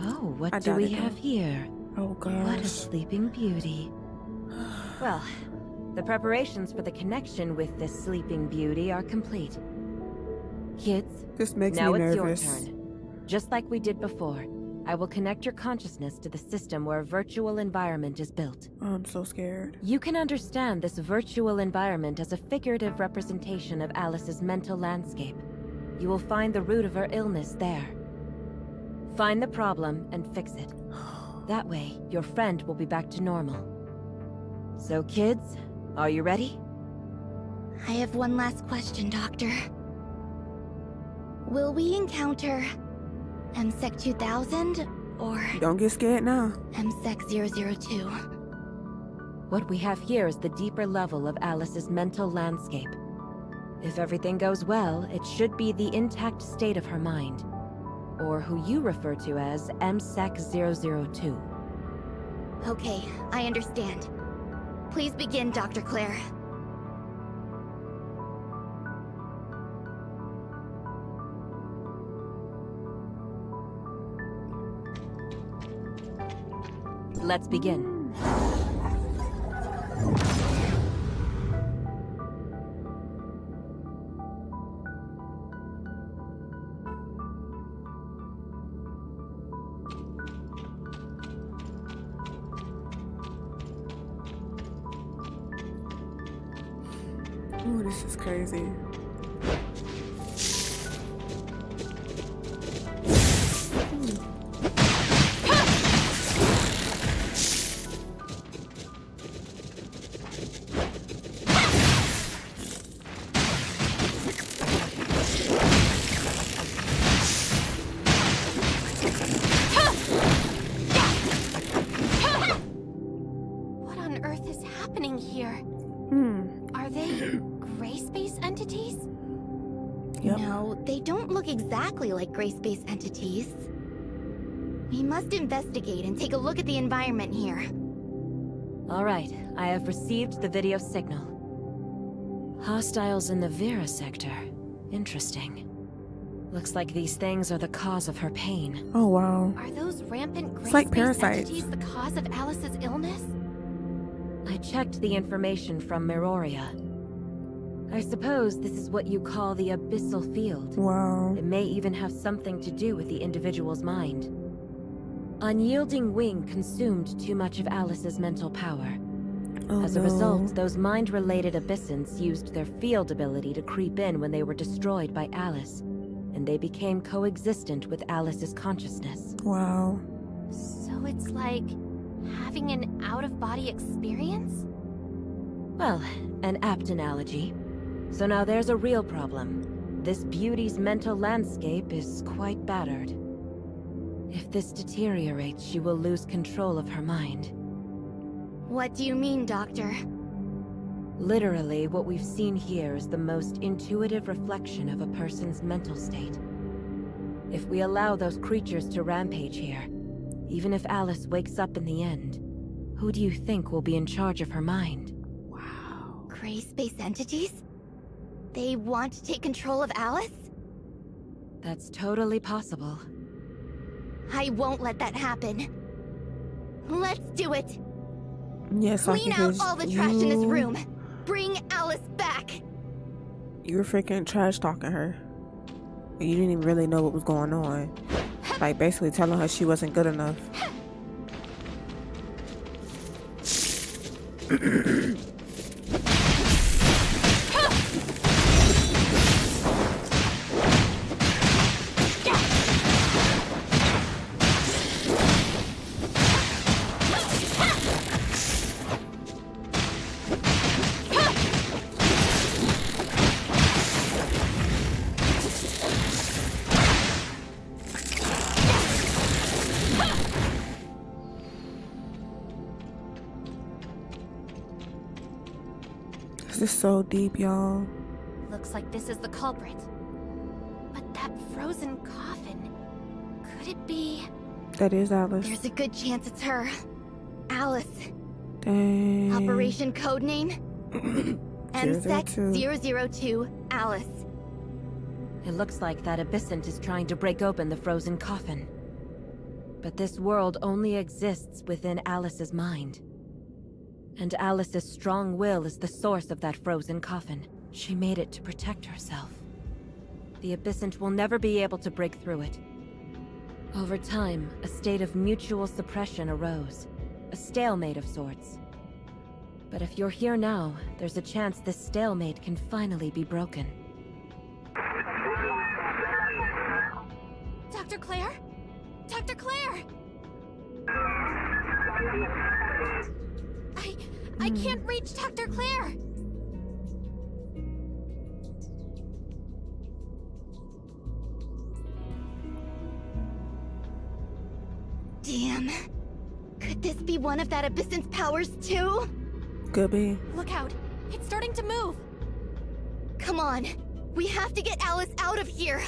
Oh, what I do doubt we it, have though. here? Oh gosh. What a sleeping beauty. Well, the preparations for the connection with this sleeping beauty are complete. Kids, This makes now me it's nervous. your turn. Just like we did before, I will connect your consciousness to the system where a virtual environment is built. Oh, I'm so scared. You can understand this virtual environment as a figurative representation of Alyss's mental landscape. You will find the root of her illness there. Find the problem and fix it. That way, your friend will be back to normal. So kids, are you ready? I have one last question, Doctor. Will we encounter MSEC 2000 or Don't get scared now. MSEC 002? What we have here is the deeper level of Alyss's mental landscape. If everything goes well, it should be the intact state of her mind, or who you refer to as MSEC 002. Okay, I understand. Please begin, Dr. Claire. Let's begin. Ooh, this is crazy. What on earth is happening here? Are they gray space entities? Yep. No, they don't look exactly like gray space entities. We must investigate and take a look at the environment here. All right, I have received the video signal. Hostiles in the Vera sector. Interesting. Looks like these things are the cause of her pain. Oh, wow. Are those rampant gray like space parasites. entities the cause of Alyss's illness? I checked the information from Meroria. I suppose this is what you call the abyssal field. Wow. It may even have something to do with the individual's mind. Unyielding Wing consumed too much of Alyss's mental power. Oh, As a no. result, those mind-related abyssins used their field ability to creep in when they were destroyed by Alyss, and they became coexistent with Alyss's consciousness. Wow. So it's like having an out-of-body experience? Well, an apt analogy. So now there's a real problem. This beauty's mental landscape is quite battered. If this deteriorates, she will lose control of her mind. What do you mean, Doctor? Literally, what we've seen here is the most intuitive reflection of a person's mental state. If we allow those creatures to rampage here, even if Alyss wakes up in the end, who do you think will be in charge of her mind? Wow. Gray space entities? They want to take control of Alyss? That's totally possible. I won't let that happen. Let's do it! Yes, Clean out all the trash in this room! Bring Alyss back! You were freaking trash talking her. You didn't even really know what was going on. Like, basically telling her she wasn't good enough. This is so deep, y'all. Looks like this is the culprit. But that frozen coffin... could it be... That is Alyss. There's a good chance it's her. Alyss. Dang. Operation codename? MSEC 002 Alyss. It looks like that abyssant is trying to break open the frozen coffin. But this world only exists within Alyss's mind. And Alyss's strong will is the source of that frozen coffin. She made it to protect herself. The abyssant will never be able to break through it. Over time, a state of mutual suppression arose. A stalemate of sorts. But if you're here now, there's a chance this stalemate can finally be broken. Dr. Claire? Dr. Claire! I can't reach Dr. Claire! Damn. Could this be one of that Abysson's powers too? Could be. Look out! It's starting to move! Come on. We have to get Alyss out of here.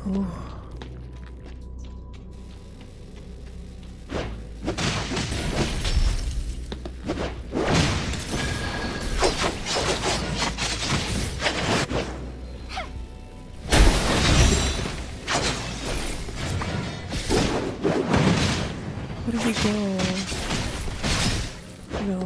Ooh. Where did he go? No.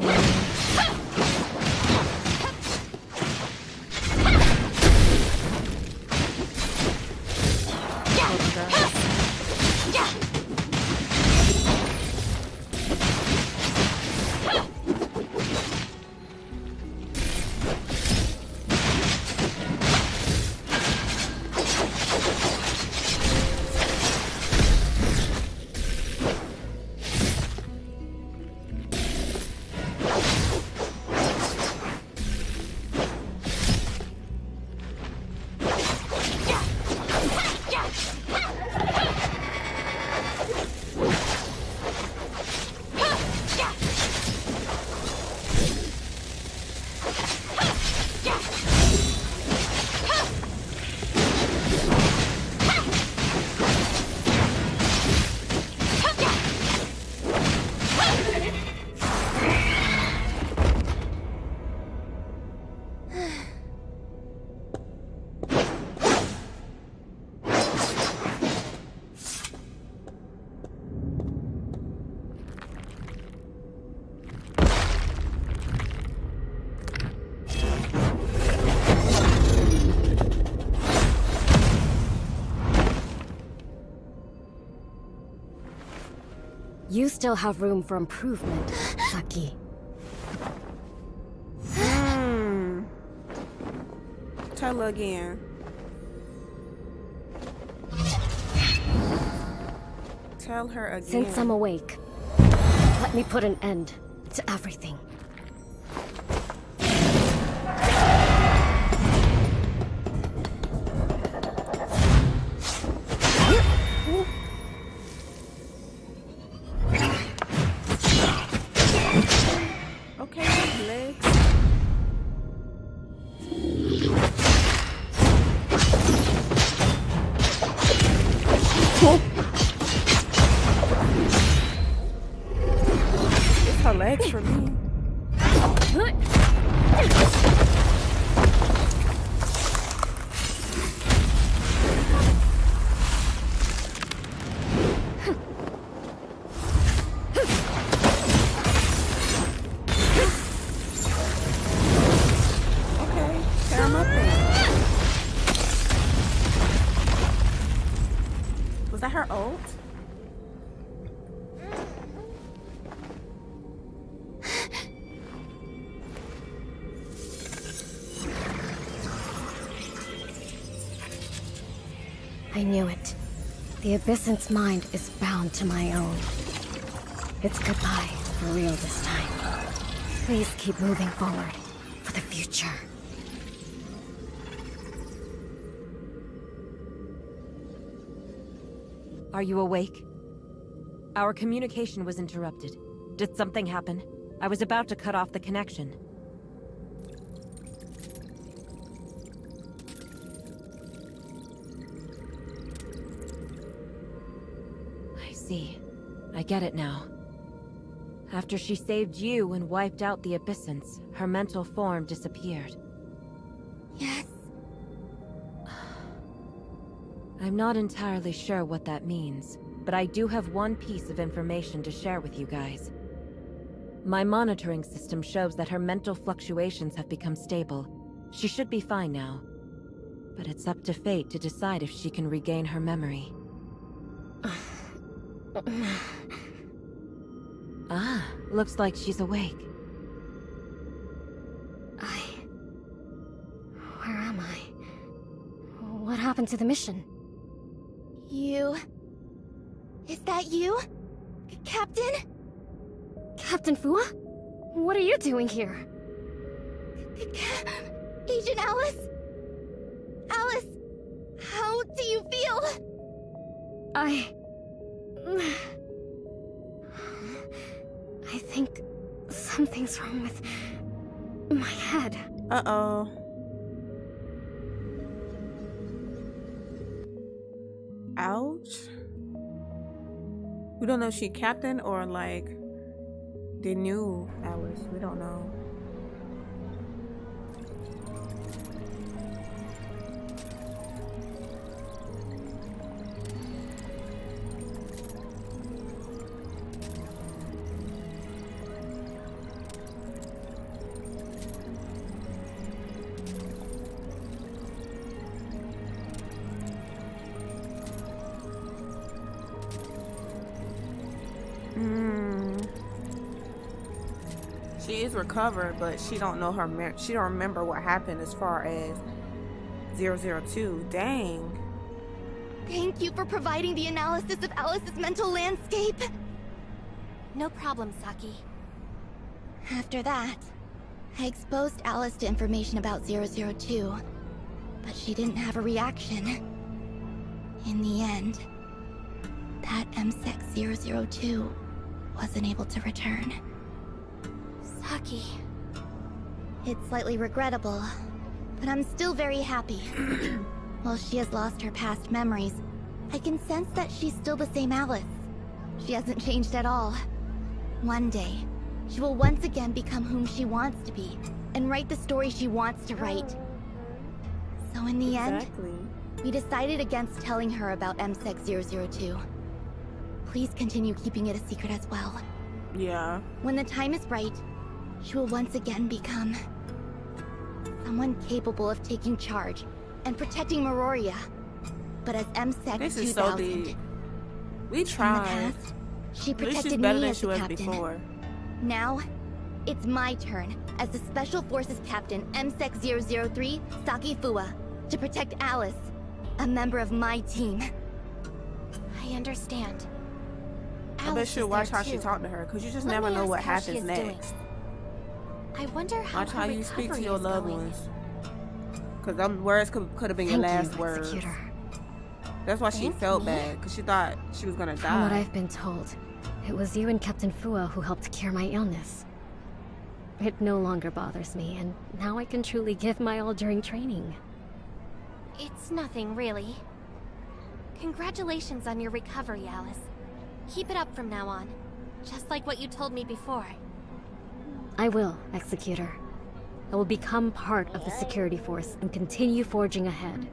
You still have room for improvement, Saki. Tell her again. Tell her again. Since I'm awake, let me put an end to everything. Okay, legs. It's her legs for me. Okay, tear 'em up then. Was that her ult? I knew it. The Abysson's mind is bound to my own. It's goodbye for real this time. Please keep moving forward for the future. Are you awake? Our communication was interrupted. Did something happen? I was about to cut off the connection. I see. I get it now. After she saved you and wiped out the Abyssons, her mental form disappeared. Yes. I'm not entirely sure what that means, but I do have one piece of information to share with you guys. My monitoring system shows that her mental fluctuations have become stable. She should be fine now. But it's up to fate to decide if she can regain her memory. Ah, looks like she's awake. Where am I? What happened to the mission? You... Is that you? Captain? Captain Fua? What are you doing here? Agent Alyss? Alyss, how do you feel? I think something's wrong with my head. Uh-oh. Ouch. We don't know if she captain or like the new Alyss. We don't know. She is recovered, but she don't know her. She don't remember what happened as far as 002. Dang. Thank you for providing the analysis of Alyss's mental landscape. No problem, Saki. After that, I exposed Alyss to information about 002, but she didn't have a reaction. In the end, that MSEC 002 wasn't able to return. Saki. It's slightly regrettable, but I'm still very happy. While she has lost her past memories, I can sense that she's still the same Alyss. She hasn't changed at all. One day, she will once again become whom she wants to be, and write the story she wants to write. So in the end, we decided against telling her about MSEC 002. Please continue keeping it a secret as well. Yeah. When the time is right, she will once again become someone capable of taking charge and protecting Meroria. But as MSEC 2000, this is so deep. We tried. In the past, she protected she's better me than as she the was captain. before. Now, it's my turn as the Special Forces Captain MSEC 003, Saki Fua, to protect Alyss, a member of my team. I understand. I bet she'll watch how she talked to her, because you just never know what happens next. I wonder how watch how you speak to your loved going. ones. Because them words could have been your last words. Executor. That's why she felt bad, because she thought she was going to die. From what I've been told, it was you and Captain Fua who helped cure my illness. It no longer bothers me, and now I can truly give my all during training. It's nothing, really. Congratulations on your recovery, Alyss. Keep it up from now on, just like what you told me before. I will, Executor. I will become part of the security force and continue forging ahead.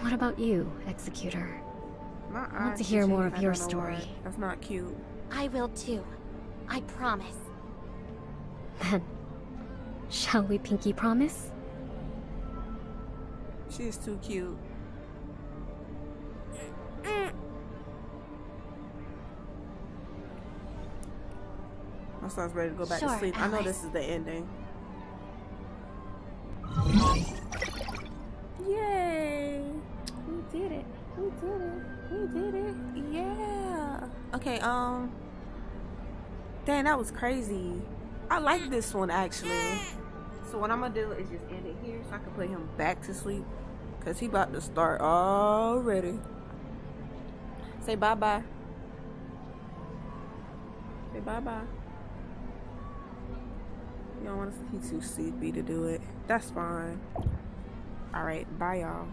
What about you, Executor? I want to hear more of your story. That's not cute. I will too. I promise. Then, shall we pinky promise? She's too cute. My son's ready to go back to sleep. I know this is the ending. Yay! We did it. We did it. We did it. Yeah. Okay, dang, that was crazy. I like this one actually. So what I'm gonna do is just end it here so I can put him back to sleep. Cause he about to start already. Say bye-bye. Say bye-bye. You don't want to, he's too sleepy to do it. That's fine. Alright, bye y'all.